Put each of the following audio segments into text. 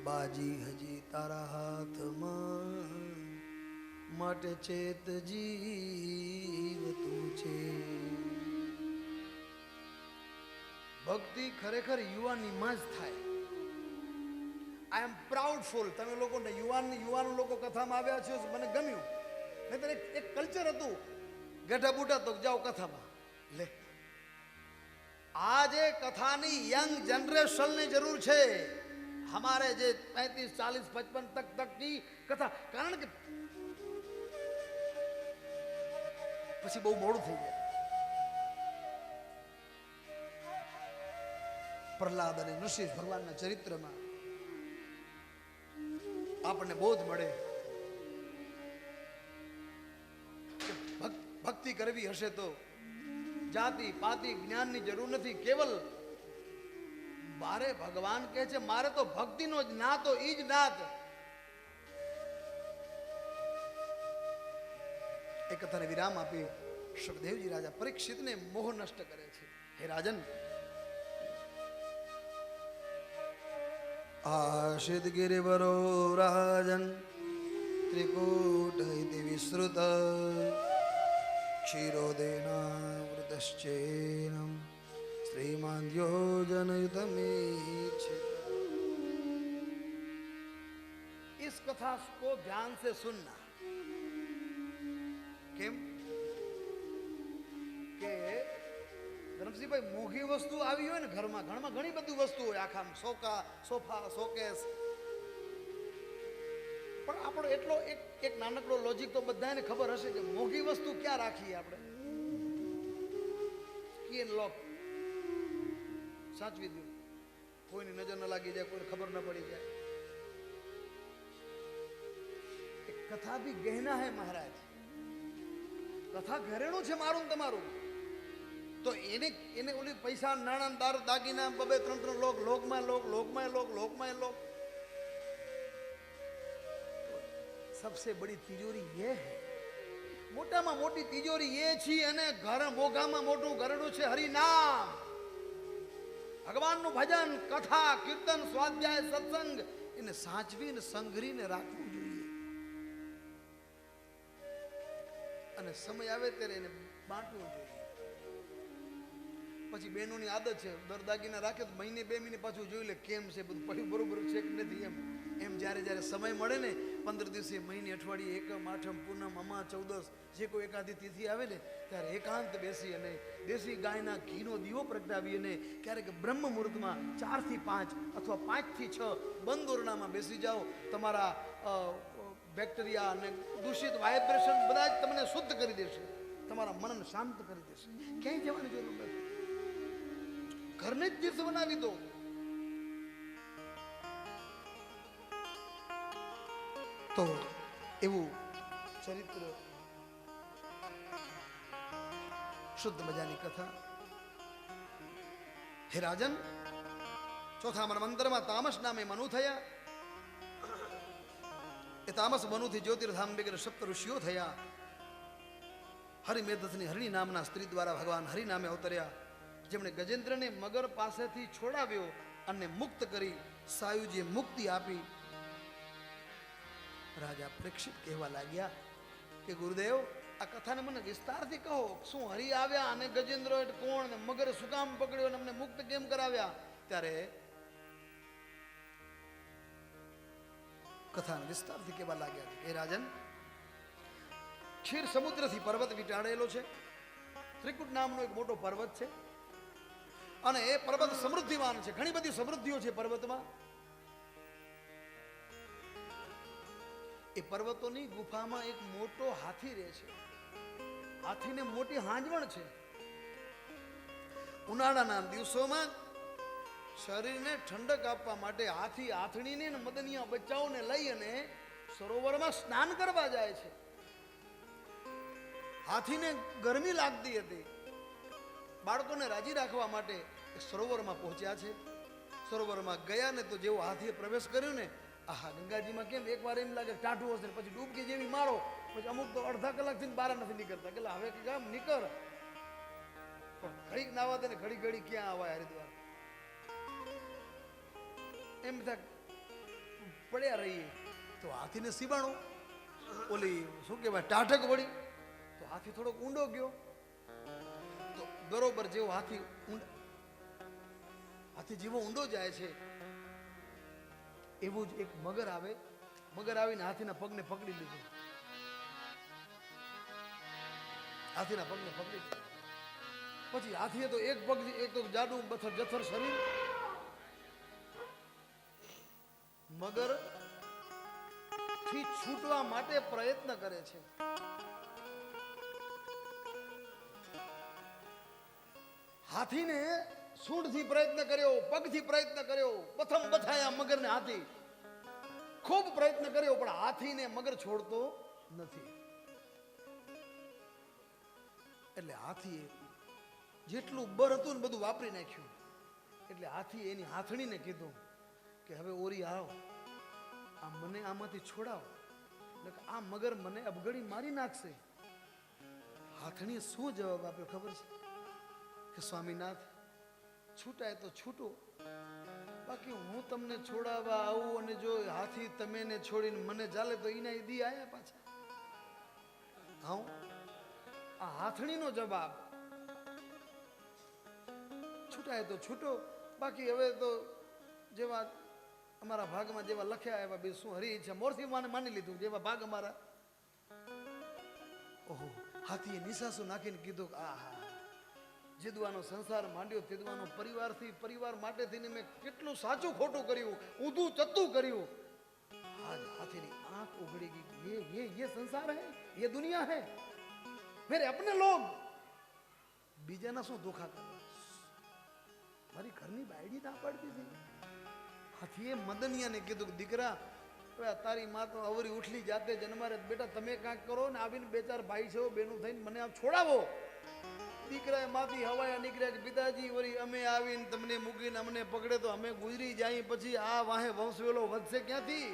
બાજી હજી તારા હાથમાં, માટે ચેત જીવ તું છે. ભક્તિ ખરેખર યુવાનીમાં જ થાય. આઈ એમ પ્રાઉડફુલ. તમે લોકોને યુવાન લોકો કથામાં આવ્યા છો, મને ગમ્યું. નહીતર એક કલ્ચર હતું, ગઢા બુઢા તો જાઓ કથામાં. લે આજે કથાની યંગ जनरेशनની જરૂર છે. हमारे જે 35 40 55 तक की कथा, કારણ કે પછી બહુ મોડું થઈ જાય. પ્રહલાદ અને નૃસિંહ ભગવાનના ચરિત્રમાં આપણને બોધ મળે કે ભક્તિ કરવી હશે તો જાતિ પાતિ જ્ઞાનની જરૂર નથી. કેવલ મારે ભગવાન કહે છે, મારે તો ભક્તિનો જ નાતો ઈ જ નાત. એક કથાને વિરામ આપી સુખદેવજી રાજા પરીક્ષિતને મોહ નષ્ટ કરે છે. હે રાજન, આશિત ગિરિવરો રાજન ત્રિકૂટ ઇતિ વિસ્તૃત क्षीरोदेनावृतश्चेनं श्रीमान् योजनयुतमीक्षित. इस कथा को ध्यान से सुनना. કેમ કે ધરમસિંહભાઈ, મોઘી વસ્તુ આવી હોય ને ઘરમાં ઘણી બધી વસ્તુ હોય, આખા સોફા શોકેસ, પણ આપણો એટલો એક નાનકડો લોજિક તો બધાને ખબર હશે કે મોઘી વસ્તુ ક્યાં રાખીએ આપણે? કી એન્ડ લોક સાચવી દઉં, કોઈની નજર ન લાગી જાય, કોઈને ખબર ન પડી જાય. એક કથા ભી ગહેના હે મહારાજ. કથા ઘરેણું છે મારું તમારું. તો એને ઓલી પૈસા નાણાં દાગીના બબે ત્રણ લોકમાં લોક. सबसे बड़ी तिजोरी ये है. मोटाમાં મોટી તિજોરી એ છે, અને ઘર મોઘામાં મોટું ઘરડું છે હરિનામ. ભગવાનનું ભજન, કથા, કીર્તન, સ્વાધ્યાય, સત્સંગ એને સાચવીને સંઘરીને રાખવું જોઈએ. અને સમય આવે ત્યારે એને બાંટવું જોઈએ. પછી બહેનોની આદત છે, દરદાગીના રાખે તો મહિને 2 મહિને પાછું જોઈ લે કેમ છે, બધું પડ્યું બરોબર છે કે નથી. એમ જ્યારે સમય મળે ને, 15 દિવસે, મહિને, અઠવાડિયે, એકમ, આઠમ, પૂનમ, અમા, ચૌદસ, જે કોઈ એકાદી તિથિ આવે ને ત્યારે એકાંત બેસી અને દેશી ગાયના ઘીનો દીવો પ્રગટાવી અને ક્યારેક બ્રહ્મ મુહૂર્તમાં 4 થી 5 અથવા 5 થી 6 બંધ ઓરડામાં બેસી જાઓ. તમારા બેક્ટેરિયા અને દૂષિત વાઇબ્રેશન બધા જ તમને શુદ્ધ કરી દેશે, તમારા મનને શાંત કરી દેશે. ક્યાંય જવાની જરૂર નથી, ઘરને જ તીર્થ બનાવી દો. તો એવું ચરિત્ર, શુદ્ધ મજાની કથા. હે રાજન, ચોથા મંત્રમાં તામસ નામે મનુ થયા. એ તામસ મનુથી જ્યોતિર્ધામ વગેરે સપ્ત ઋષિઓ થયા. હરિમેધસની હરિણી નામના સ્ત્રી દ્વારા ભગવાન હરિ નામે અવતર્યા, જેમણે ગજેન્દ્રને મગર પાસેથી છોડાવ્યો અને મુક્ત કરી સાયુજીએ મુક્તિ આપી. રાજા પરીક્ષિત કહેવા લાગ્યા કે ગુરુદેવ, આ કથાને મને વિસ્તારથી કહો. શું હરિ આવ્યા અને ગજેન્દ્ર એટલે કોણ, ને મગર શું કામ પકડ્યો અને અમને મુક્ત કેમ કરાવ્યા? ત્યારે કથાને વિસ્તારથી કહેવા લાગ્યા કે હે રાજન, ક્ષીર સમુદ્રથી પર્વત વીંટાળેલો છે. ત્રિકૂટ નામનો એક મોટો પર્વત છે, અને એ પર્વત સમૃદ્ધિવાન છે. ઘણી બધી સમૃદ્ધિઓ છે પર્વતમાં. એ પર્વતોની ગુફામાં એક મોટો હાથી રહે છે. હાથીને મોટી હાંજવણ છે. ઉનાળાના દિવસોમાં શરીરને ઠંડક આપવા માટે હાથી આથણીને અને મદનિયા બચ્ચાઓને લઈ અને સરોવરમાં સ્નાન કરવા જાય છે. હાથીને ગરમી લાગતી હતી. બાળકોને રાજી રાખવા માટે સરોવરમાં પહોંચ્યા છે. સરોવરમાં ગયા ને તો જેવો હાથીએ પ્રવેશ કર્યો ને, આહા, ગંગાજીમાં કેમ એકવાર એમ લાગે ટાઢું હશે, પછી ડૂબકી જેવી મારો, પછી અમુક તો અડધા કલાકથી બહાર નથી નીકળતા. કે હવે ગામ નીકળ, પણ ઘડીક નાવા દે ને ઘડી ક્યાં આવાય હરિદ્વાર. એમ થાય પડ્યા રહીએ તો હાથીને સીબાણું ઓલી શું કહેવાય ટાઢક વળી તો હાથી થોડોક ઊંડો ગયો તો બરોબર જેવો હાથી જેવો ઊંડો જાય છે એવું જ એક મગર આવે, મગર આવીને હાથીના પગને પકડી લીધો, હાથીના પગને પકડી લીધો. પછી હાથીએ તો એક પગથી એક તો જાડું જથર શરીર, મગર થી છૂટવા માટે પ્રયત્ન કરે છે. હાથીને સૂંઢથી પ્રયત્ન કર્યો, પગથી પ્રયત્ન કર્યો, પ્રથમ બથાયા મગરને હાથી ખૂબ પ્રયત્ન કર્યો, પણ હાથીને મગર છોડતો નથી. એટલે હાથીએ જેટલું બર હતું ને બધું વાપરી નાખ્યું. એટલે હાથીએ એની હાથણીને કીધું કે હવે ઓરી આવો, આ મને આમાંથી છોડાવો, એટલે આ મગર મને અબગડી મારી નાખશે. હાથણીએ શું જવાબ આપ્યો ખબર છે કે સ્વામીનાથ, છૂટાય તો છૂટો, બાકી હું તમને છોડાવવા આવું અને જો હાથી તમે ને છોડીને મને ચાલે તો એના દી આયા પાછા. હા, આ હાથણીનો જવાબ. છૂટાય તો છૂટો, બાકી હવે તો જેવા અમારા ભાગમાં જેવા લખ્યા એવા બે શું હરી ઈચ્છા મોરથી માની લીધું જેવા ભાગ અમારા. ઓહો, હાથીએ નિશાસો નાખીને કીધું આહા, જીદવાનો સંસાર માંડ્યો, તેદવાનો પરિવારથી પરિવાર માટે થઈને મેં કેટલું સાચું ખોટું કર્યું, ઊંધું ચત્તું કર્યું. આજ હાથીની આંખ ઉઘડી ગઈ. ये संसार है, ये दुनिया है, मेरे अपने लोग. બીજાના શું ધોખા કરવા, મારી ઘરની બાયડી ના પાડતી હતી. હાથીએ મદનિયાને કીધું કે દીકરા, તારી માં તો અવરી ઉઠલી જાતે જન્મારે, બેટા તમે કાંઈક કરો ને આવીને બે ચાર ભાઈ છે બેનું થઈને મને આમ છોડાવો. દીકરાએ માથી હવાયા નીકળ્યા કે પિતાજી વળી અમે આવીને તમને મૂકીને અમને પકડે તો અમે ગુજરી જાય, પછી આ વાહે વંશવેલો વધશે ક્યાંથી?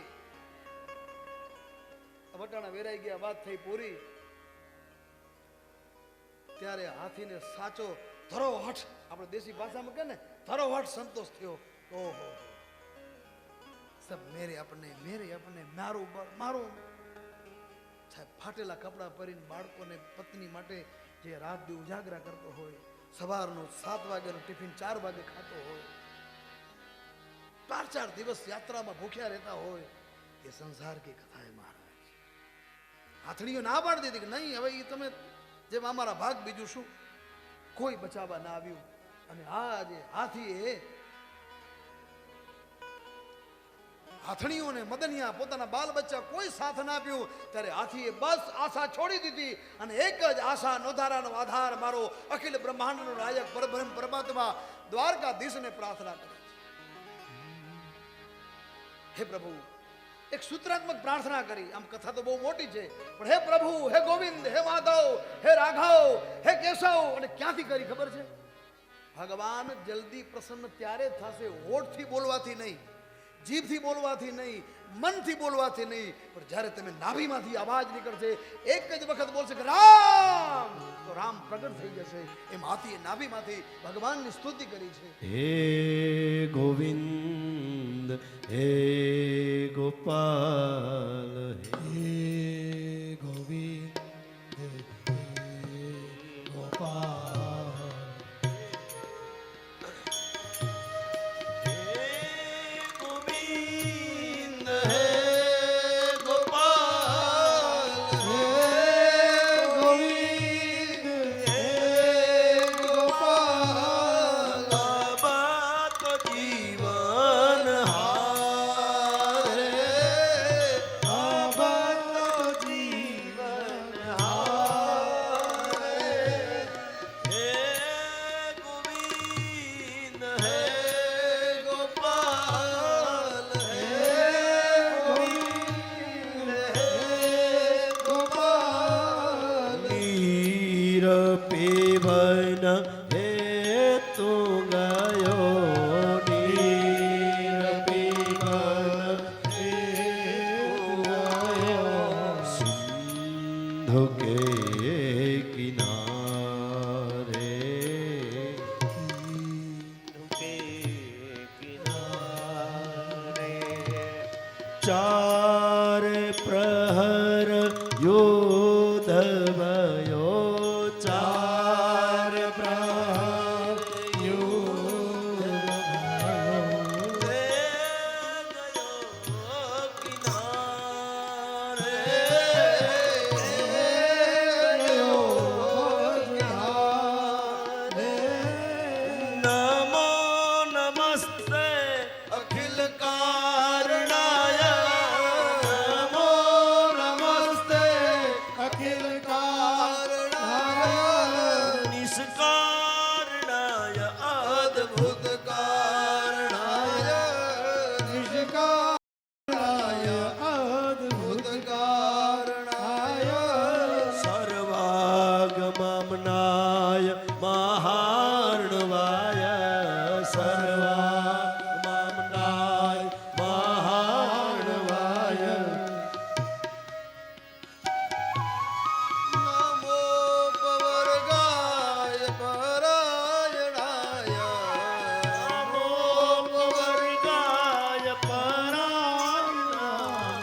વટાણા વેરાઈ ગયા, વાત થઈ પૂરી. ત્યારે હાથીને સાચો ધરોહઠ, આપણે દેશી ભાષામાં કહે ને ધરોહઠ સંતોષ થયો. ઓહો, સબ મેરે અપને, મારું મારું. સાહેબ ફાટેલા કપડા પહેરીને બાળકોને પત્ની માટે જે રાત દી ઉજાગરા કરતો હોય, સવારનો 7 વાગ્યાનો ટિફિન 4 વાગે ખાતો હોય, 4 દિવસ યાત્રામાં ભૂખ્યા રહેતા હોય, એ સંસાર કી કથા હે મહારાજ. હાથણીઓ ના પાડી દીધી કે નહીં, હવે એ તમે જેમ અમારા ભાગ, બીજું શું. કોઈ બચાવવા ના આવ્યું. અને આજે હાથીએ હાથણીઓને મદનિયા પોતાના બાલ બચ્ચા કોઈ સાથ ના આપ્યું. ત્યારે હાથીએ બસ આશા છોડી દીધી અને એક જ આશા નોધારાનો આધાર મારો અખિલ બ્રહ્માંડનો નાયક પરબ્રહ્મ પરમાત્મા દ્વારકાધીશને પ્રાર્થના કરી. હે પ્રભુ, એક સૂત્રાત્મક પ્રાર્થના કરી. આમ કથા તો બહુ મોટી છે, પણ હે પ્રભુ, હે ગોવિંદ, હે માધવ, હે રાઘવ, હે કેશવ. અને ક્યાંથી કરી ખબર છે? ભગવાન જલ્દી પ્રસન્ન ત્યારે થશે હોઠથી બોલવાથી નહીં, જીભથી બોલવાથી નહીં, મનથી બોલવાથી નહીં, પણ જ્યારે તમે નાભીમાંથી અવાજ નીકળશે, એક જ વખત બોલશે કે રામ, તો રામ પ્રગટ થઈ જશે. એમ હાથીએ નાભીમાંથી ભગવાનની સ્તુતિ કરી છે. હે ગોવિંદ, હે ગોપાલ, હે ગોવિંદ, હે ગોપાલ. પીવન હે તું ગયો, નીર પીવન હે તું ગયો, સિંધુ કે કિનારે, સિંધુ કે કિનારે. ચાર પ્રહર યોધ ભયો ચાર પ્રહર યોધ ભયો રે ગયો કિનારે નમો નમસ્તે અખિલ કારણાય નમો નમસ્તે અખિલ કારણાય નિષ્કારણાય અદ્ભુત કારણાય નિષ્કારણાય અદ્ભુત કારણાય સર્વાગમનાય મહાર્ણવાય સર્વાગમનાય મહાર્ણવાય નમો પવર્ગાય પરાયણાય નમો પવર્ગાય પરાયણાય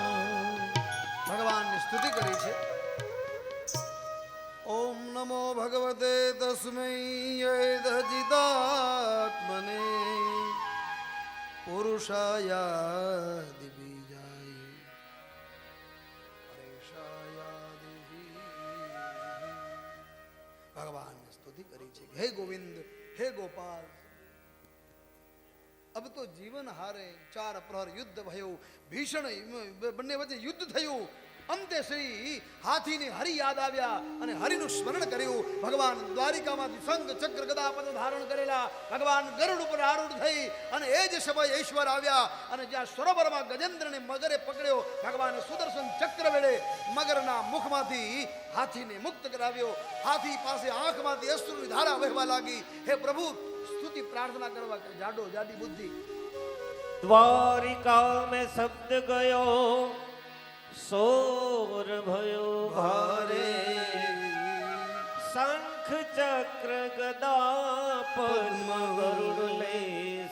ભગવાનની સ્તુતિ કરી છે. ઓમ નમો ભગવતે તસ્મૈ યદજિતાત્મને પુરુષાયાદિબીજાય પરેશાયાદિભી. ભગવાનની સ્તુતિ કરી છે. હે ગોવિંદ, હે ગોપાલ, अब तो जीवन हारे चार प्रहर युद्ध भयो भीषण બંને વચ્ચે યુદ્ધ થયું. અંતે શ્રી હાથીને હરિ યાદ આવ્યા અને હરિનું સ્મરણ કર્યું. ભગવાન દ્વારિકામાંથી શંખ ચક્ર ગદા પદ ધારણ કરેલા ભગવાન ગરુડ ઉપર આરૂઢ થઈ અને એ જ સમય ઈશ્વર આવ્યા અને જ્યાં સરોવરમાં ગજેન્દ્રને મગરે પકડ્યો, ભગવાને સુદર્શન ચક્ર વેળે મગરના મુખમાંથી હાથીને મુક્ત કરાવ્યો. હાથી પાસે આંખમાંથી અશ્રુની ધારા વહેવા લાગી. હે પ્રભુ, સ્તુતિ પ્રાર્થના કરવા કે જાડો જાડી બુદ્ધિ. द्वारिका में शब्द गयो सोर भयो भारे शंख चक्र गदा पद्म गरुड़ ले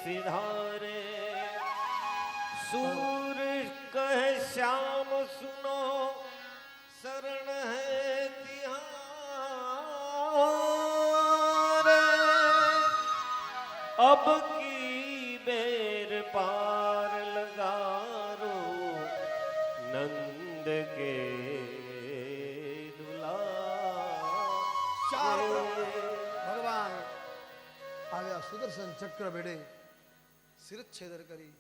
सिधारे सूर कहे श्याम सुनो शरण है तिहारे अब की बेर पार लगारो नंद के ચાર दुला ભગવાન આવ્યા સુદર્શન ચક્ર વેડે શિરચ્છેદન કરી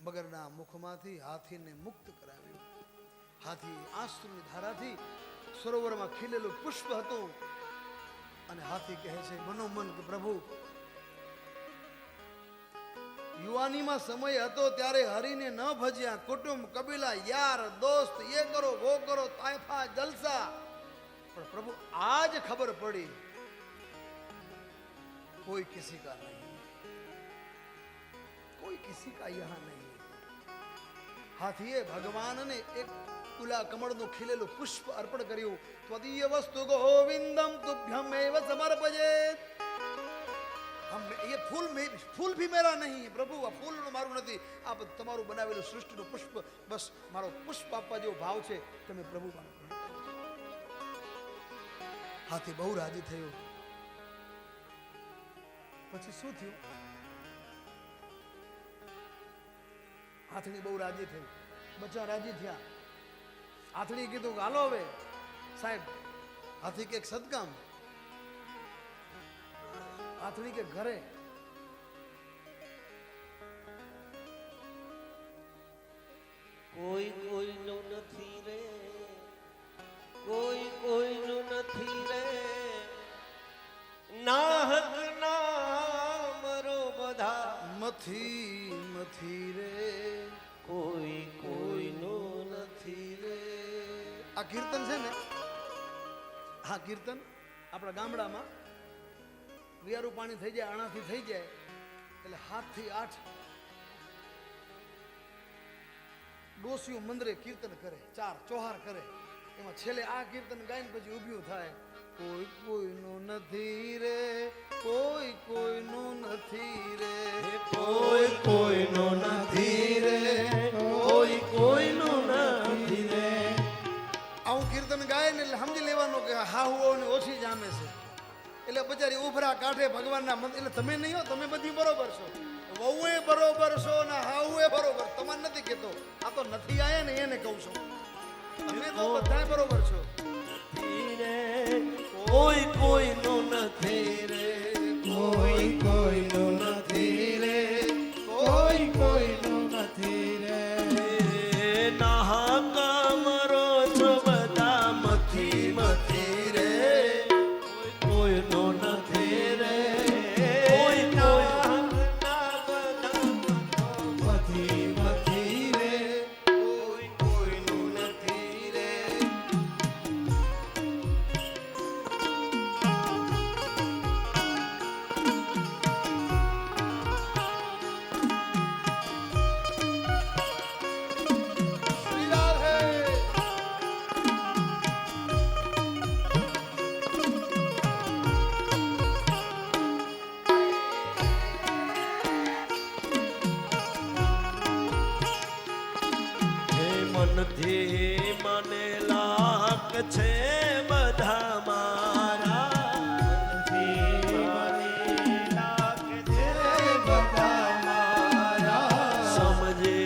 મગરના મુખમાંથી હાથીને મુક્ત કરાવ્યો. હાથી આંસુની ધારાથી સરોવરમાં ખીલેલું પુષ્પ હતું અને હાથી કહે છે મનોમન કે પ્રભુ, યુવાનીમાં સમય હતો ત્યારે હરીને ન ભજ્યા, કુટુંબ કબીલા યાર દોસ્ત ये करो वो करो तायफा जलसा, पर प्रभु आज खबर पड़ी कोई किसी का नहीं, कोई किसी का यहाँ नहीं. હાથીએ ભગવાનને એક તુલા કમળનું ખીલેલું પુષ્પ અર્પણ કર્યું. ત્વદીય વસ્તુ ગોવિંદમ તુભ્યમ એવ સમર્પયેત. ये फूल भी मेरा नहीं है प्रभु, આ ફૂલ મારું નથી, આ તમારું બનાવેલું સૃષ્ટિનું પુષ્પ, બસ મારો પુષ્પ આપવા જેવો ભાવ છે, તમે પ્રભુ મારો. હાથી બહુ રાજી થયો. પછી શું થયું? હાથણી બહુ રાજી થઈ, બચ્ચા રાજી થયા. હાથણી કીધું કે હાલો હવે સાહેબ, હાથી કે એક સદકામ. હાથણી કે ઘરે કોઈ કોઈનું નથી રે, કોઈ કોઈનું નથી રે, નાહક નામ રો બધા મથી મથી રે, કોઈ કોઈનું નથી રે. આ કીર્તન છે ને, આ કીર્તન આપણા ગામડામાં વિયારું પાણી થઈ જાય, આણાથી થઈ જાય એટલે 7 થી 8 ડોસીઓ મંદરે કીર્તન કરે, 4 ચોહાર કરે. એમાં છેલ્લે આ કીર્તન ગાઈને પછી ઊભ્યું થાય, કોઈ કોઈનું નથી રે, કોઈ કોઈનું નથી રે, કોઈ કોઈનો નથી રે, કોઈ એટલે બચારી ઉભરા કાંઠે ભગવાનના મંદિર. એટલે તમે નહીં હો, તમે બધી બરોબર છો, વહુએ બરોબર છો ને હાઉએ બરોબર. તમારે નથી કહેતો, આ તો નથી આયા ને એને કહું છું. તમે તો બધાય બરોબર છો. કોઈ કોઈનું નથી રે, કોઈ કોઈનું નથી રે, કોઈ કોઈનું નથી રે. નાહક મરો છો બધા મથી મથી રે, કોઈનું નથી રે, કોઈ નાહકના બધા મથી મથી રે. કોઈ કોઈનું નથી રે. શ્રી રાધે. હે મનથી મને લાગ છે બધા મારા, મનથી મને લાગે છે બધા મારા. સમજે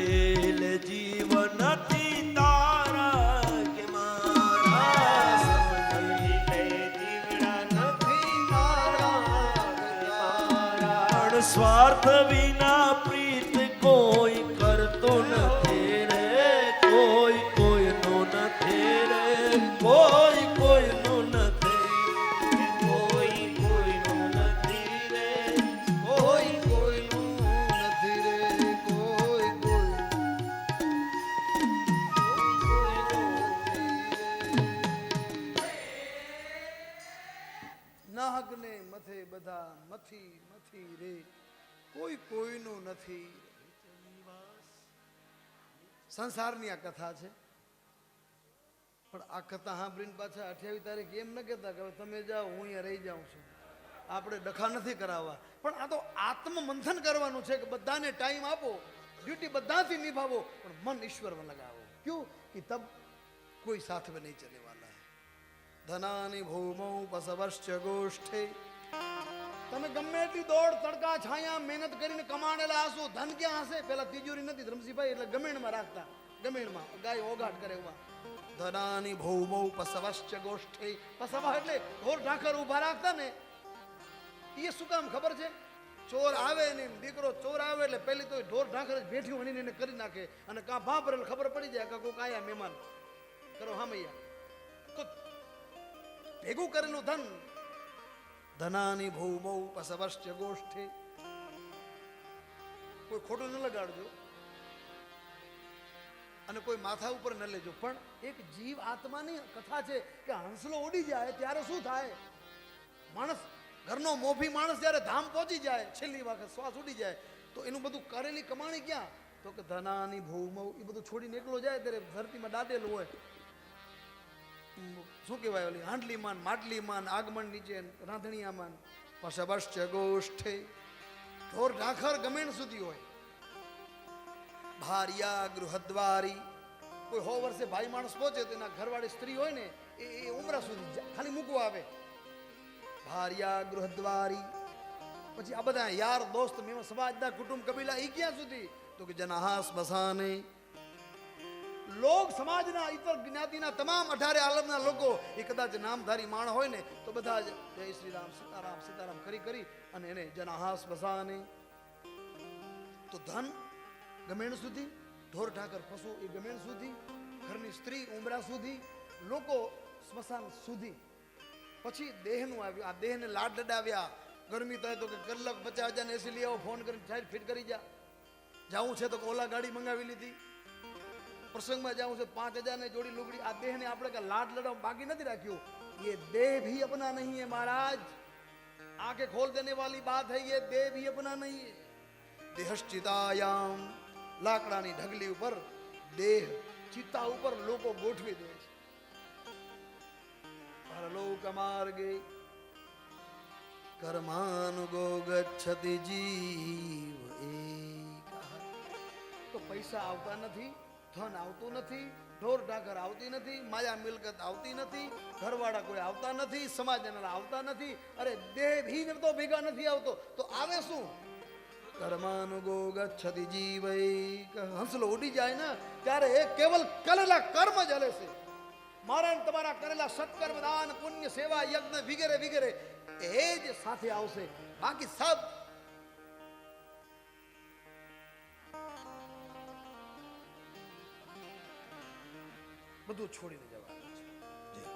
લે જીવનથી તારા કે મારા, સમજી લે જીવડા નથી મારા કે મારા. પણ સ્વાર્થ વિના પ્રીત કોઈ કરતો નથી રે, કોઈ કોઈનું નથી રે, કોઈ કોઈનું નથી, કોઈ કોઈનું નથી રે, કોઈ કોઈનું નથી રે કોઈ કોઈ. નાહકને મથે બધા મથી મથી રે, કોઈ કોઈનું નથી. સંસારની આ કથા છે, પણ આ કથા સાંભળીને પાછા 28 તારીખ એમ ન કહેતા કે હવે તમે જાઓ હું અહીંયા રહી જાઉં છું. આપણે ડખા નથી કરાવવા, પણ આ તો આત્મમંથન કરવાનું છે કે બધાને ટાઈમ આપો, ડ્યુટી બધાથી નિભાવો, પણ મન ઈશ્વર में लगाओ. क्यों कि तब कोई साथ में नहीं चलने वाला है. धनानि भूमौ पसवश्च गोष्ठे. તમે ગમે એટલી દોડ તડકા છાયા મહેનત કરીને કમાણેલા હશો, ધન ક્યાં હશે? પેલા તિજોરી નથી ધરમસિંહભાઈ, એટલે ગમેણમાં રાખતા, ગમેણમાં ગાય ઓગાટ કરે એવા. ધનાની ભૌમૌ પસવશ્ચ ગોષ્ઠે. પસવા એટલે ઢોર ઢાંખર ઊભા રાખતા ને, એ શું કામ ખબર છે? ચોર આવે ને દીકરો ચોર આવે એટલે પહેલી તો ઢોર ઢાંખર જ ભેઠી વણીને એને કરી નાખે, અને કાં ભાંભરેલ ખબર પડી જાય કે કોઈક આયા મહેમાન કરો હામૈયા, તો ભેગું કરેલું ધન. ધનાની ભૌમૌ પસવશ્ચ ગોષ્ઠે. કોઈ ખોટું ન લગાડજો અને કોઈ માથા ઉપર ન લેજો, પણ એક જીવ આત્માની કથા છે કે હંસલો ઉડી જાય ત્યારે શું થાય? માણસ ઘરનો મોભી માણસ જ્યારે ધામ પહોંચી જાય, છેલ્લી વખત શ્વાસ ઉડી જાય, તો એનું બધું કરેલી કમાણી ક્યાં? તો કે ધનાની ભૌમૌ, એ બધું છોડીને એકલો જાય ત્યારે ધરતીમાં દાટેલું હોય, શું કહેવાય ઓલી હાંડલીમાન માટલીમાન આગમન નીચે રાંધણીયામાન. પસવશ્ચ ગોષ્ઠે. ઢોર ઢાંખર ગમેણ સુધી હોય. ભાર્યા ગૃહદ્વારી. કોઈ 100 વર્ષે ભાઈ માણસ પહોંચે તો એના ઘરવાળી સ્ત્રી હોય ને એ ઉમરા સુધી ખાલી મૂકવા આવે. ભાર્યા ગૃહદ્વારી. પછી આ બધા યાર દોસ્ત મેં સમાજના કુટુંબ કબીલા એ ક્યાં સુધી? તો કે જનાહાસ બસાને. લોક સમાજના ઇતર જ્ઞાતિના તમામ 18 આલમના લોકો એ કદાચ નામધારી માણ હોય ને તો બધા જ જય શ્રી રામ સીતારામ સીતારામ કરી અને એને જનાહાસ બસાને. તો ધન ગમેણ સુધી, ઢોર ઠાકર પશુ એ ગમેણ સુધી, ઘરની સ્ત્રી ઉમરા સુધી, લોકો સ્મશાન સુધી. પછી દેહનું આવ્યું. આ દેહને લાડ લડાવ્યા. ગરમી થાય તો કે કલાક 50,000 ને એસી લઈ આવો, ફોન કરીને સાઈડ ફિટ કરી જા. જાવું છે તો ઓલા ગાડી મંગાવી લીધી. प्रसंग में जाऊं से 5,000 ने जोड़ी लुगड़ी. आ देह ने આપણે का लाड लड़ाओ बाकी नहीं राख्યું. ये देह भी अपना नहीं है महाराज. आंखें खोल देने वाली बात है. ये देह भी अपना नहीं है. देहश्चितायाम. લાકડાની ઢગલી ઉપર દેહ ચિતા ઉપર લોકો ગોઠવી દે છે. પરલોક માર્ગે કર્માનુગો ગચ્છતિ જીવ એક. તો પૈસા આવતા નથી, ધન આવતું નથી, ઢોર ઢાકર આવતી નથી, માયા મિલકત આવતી નથી, ઘરવાળા કોઈ આવતા નથી, સમાજના આવતા નથી, અરે દેહહીન તો ભેગા નથી આવતો તો આવે શું? કર્માનુગો ગચ્છતિ જીવૈક. હંસલો ઉડી જાય ને ત્યારે એ કેવલ કરેલા કર્મ જ હલે છે. મારા ને તમારા કરેલા સત્કર્મ, દાન, પુણ્ય, સેવા, યજ્ઞ વગેરે વગેરે એ જ સાથે આવશે. બાકી સબ બધું છોડીને જવાનું છે. જી.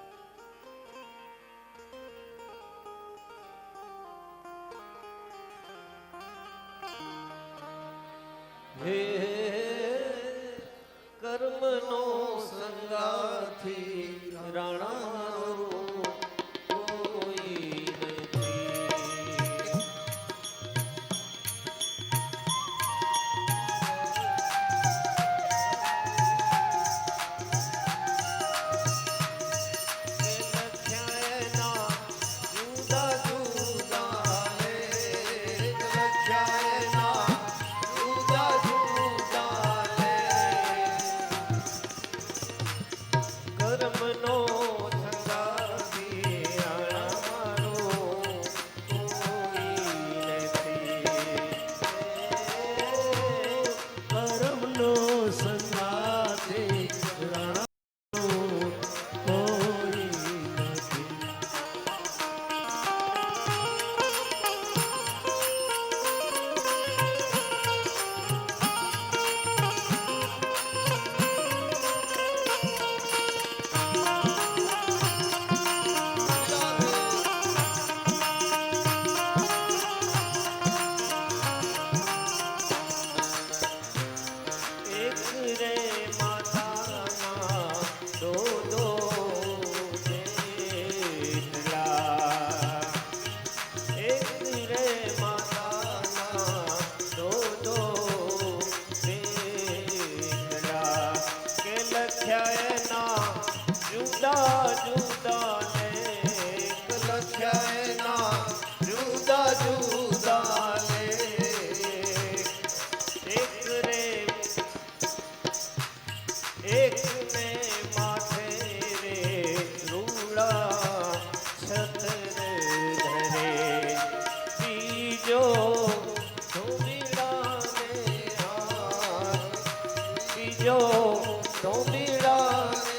હે કર્મનો સંગાથી રાણારું કોઈ નથી. લખ્યાયના જુદા જુદા લેખ, લખ્યાયના જુદા જુદા લેખ. કર્મનો સંગાથી રાણારું કોઈ નથી. કર્મનો સંગાથી રાણાનું કોઈ નથી. એક રે માતાના દો દો જેટલા. એક રે માતાના દો દો જેટલા. કે લખ્યા એના જુદા જુદા લેખ, લખ્યા એના જુદા જુદા લેખ. એક રે એક ને માથે રે રૂડા છત્ર ધરે. બીજો ધોબીડાને હાથ, બીજો ધોબીડાને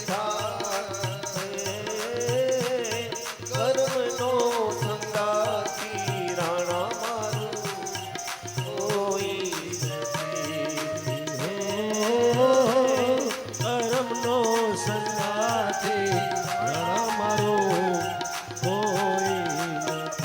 હાથ. કર્મનો સંગાથી રાણા મારું કોઈ નથી. કર્મનો સંગાથી રાણામારું કોઈ નથી.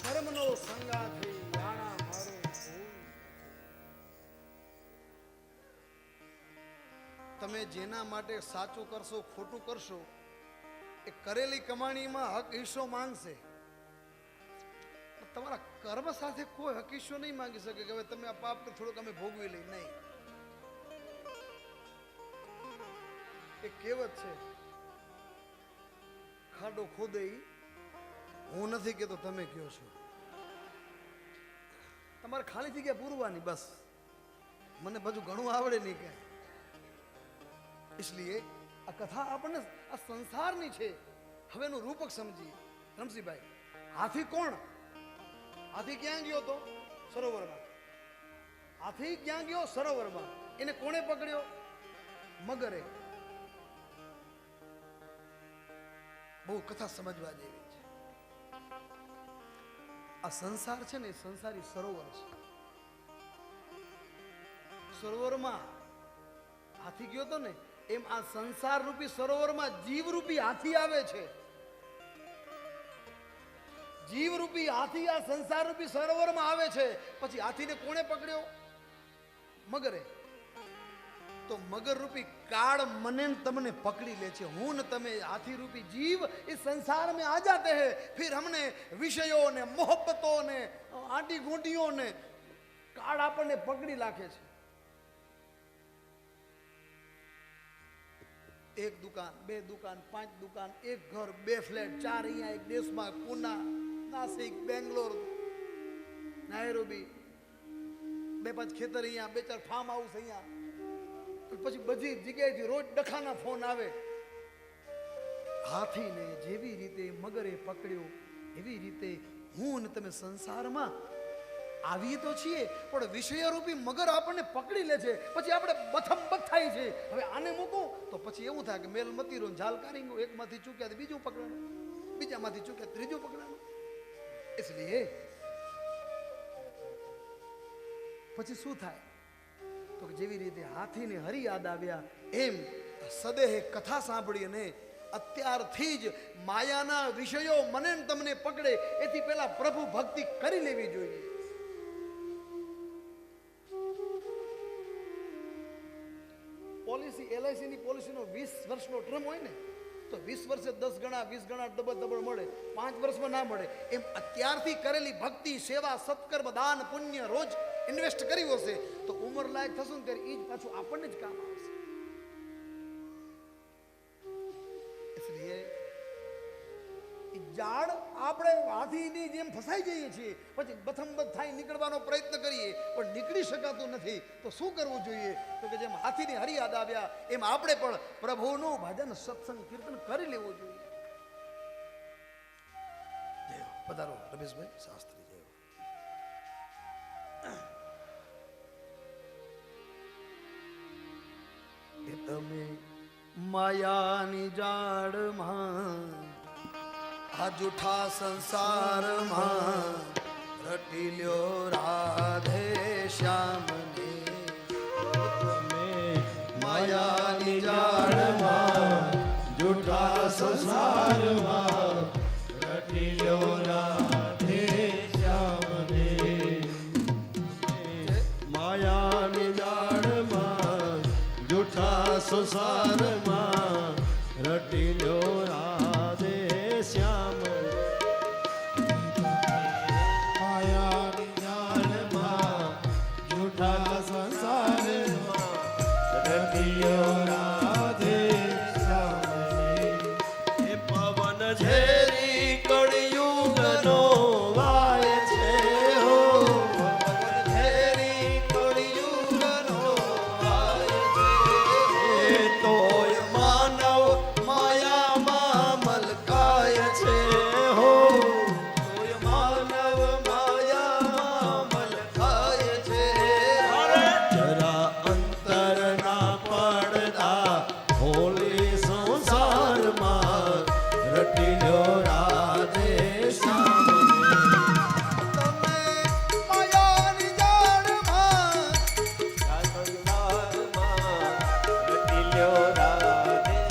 કર્મનો સંગાથી રાણા મારું કોઈ. તમે જેના માટે સાચું કરશો, ખોટું કરશો, એ કરેલી કમાણીમાં હક હિસ્સો માંગશે. પણ તમારા કર્મ સાથે કોઈ હક હિસ્સો નહીં માંગી શકે કે હવે તમે આ પાપ થોડુંક અમે ભોગવી લઈ. નહીં. એક કહેવત છે, ખાડો ખોદે ઈ હું નથી કહેતો, તમે કહો છો. તમારે ખાલી જગ્યા પૂરવાની બસ. મને બધું ઘણું આવડે નહીં કે इसलिए આ કથા આપણને આ સંસારની છે. હવે એનું રૂપક સમજીએ. રમસીભાઈ, હાથી કોણ? હાથી ક્યાં ગયો તો? સરોવરમાં. હાથી ક્યાં ગયો? સરોવરમાં. એને કોણે પકડ્યો? મગરે. બહુ કથા સમજવા જેવી છે. આ સંસાર છે ને એ સંસારી સરોવર છે. સરોવરમાં હાથી ગયો તો ને એમ આ સંસાર રૂપી સરોવરમાં જીવ રૂપી હાથી આવે છે. જીવ રૂપી હાથી આ સંસાર રૂપી સરોવરમાં આવે છે. પછી હાથીને કોણે પકડ્યો? મગરે. તો મગર રૂપી કાળ મને ને તમને પકડી લે છે. હું ને તમે हाथी रूपी जीव इस संसार में आ जाते हैं. फिर हमने विषयों ने मोहब्बतों ने आंटी गोटियों ने काળ આપણને પકડી રાખે છે. एक दुकान, बे दुकान, 5 दुकान, एक घर, 2 फ्लेट, 4 અહીંયા, એક દેશમાં પૂના, નાસિક, બેંગ્લોર, નાયરોબી, 2-5 ખેતર અહીંયા, 2-4 ફાર્મ હાઉસ અહીંયા. પછી બધી જગ્યાએથી રોજ ડખાના ફોન આવે. હાથીને જેવી રીતે મગરે પકડ્યો એવી રીતે હું ને તમે સંસારમાં આવી તો છીએ, પણ વિષયરૂપી મગર આપણને પકડી લે છે. પછી આપણે બથમબથ થાય છે. હવે આને મૂકું તો પછી એવું થાય કે મેલ મતી રો ઝાલ કારીંગો, એકમાંથી ચૂક્યા તો બીજું પકડવાનું, બીજામાંથી ચૂક્યા ત્રીજું પકડવાનું. इसलिए પછી શું થાય તો જેવી રીતે હાથીને હરી યાદ આવ્યા એમ સદેહે કથા સાંભળી અને અત્યારથી જ માયાના વિષયો મને ને તમને પકડે એથી પહેલા પ્રભુ ભક્તિ કરી લેવી જોઈએ. પોલિસી LIC ની પોલિસીનો 20 વર્ષનો ટર્મ હોય ને તો 20 વર્ષે 10 ગણા 20 ગણા ડબલ મળે, 5 વર્ષમાં ના મળે. એમ અત્યારથી કરેલી ભક્તિ, સેવા, સત્કર્મ, દાન, પુણ્ય રોજ ઇન્વેસ્ટ કર્યું હશે તો ઉંમર લાયક થશું ને ત્યારે એ જ પાછું આપણને જ કામ આવશે. इसलिए ઝાડ આપણે હાથીની જેમ ફસાઈ જઈએ છીએ, પછી બથમબથ થાય નીકળવાનો પ્રયત્ન કરીએ પણ નીકળી શકાતું નથી. તો શું કરવું જોઈએ? તો કે જેમ હાથીની હરી યાદ આવ્યા એમ આપણે પણ પ્રભુનું ભજન, સત્સંગ, કીર્તન કરી લેવું જોઈએ. જય હો. પધારો રમેશભાઈ શાસ્ત્રી. જય હો. તમે માયાની જાળમાં આ જૂઠા સંસારમાં રટી લ્યો રાધે શ્યામને. તમે માયાની જાળમાં જૂઠા સંસારમાં રટી લ્યો રાધે શ્યામને. માયાની જાળમાં જૂઠા સંસારમાં રટી લ્યો રાધે શ્યામને. માયાની જાળમાં જૂઠા સંસારમાં રટી લ્યો રાધે શ્યામને. એ પવન ઝેરી કળિયુગનો વાય છે હો. પવન ઝેરી કળિયુગનો વાય છે. એ તોય માનવ માયામાં મલકાય છે હો. તોય માનવ માયામાં મલકાય છે. જરા અંતરના પડદા ખોલી સંસારમાં રટી લ્યો રાધે શ્યામને. તમે માયાની જાળમાં સંસારમાં રટી લ્યો રાધે શ્યામને.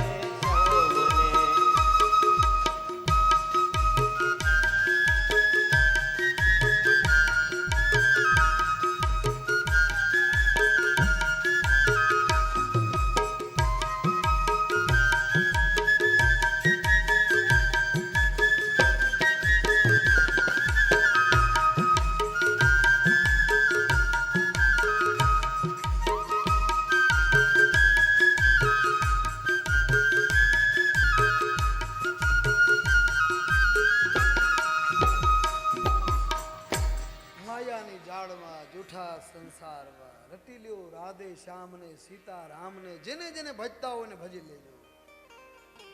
માયાની જાળમાં જૂઠા સંસારમાં રટી લ્યો રાધે શ્યામને, સીતા રામને. જેને જેને ભજતા હોય ને ભજી લેજો.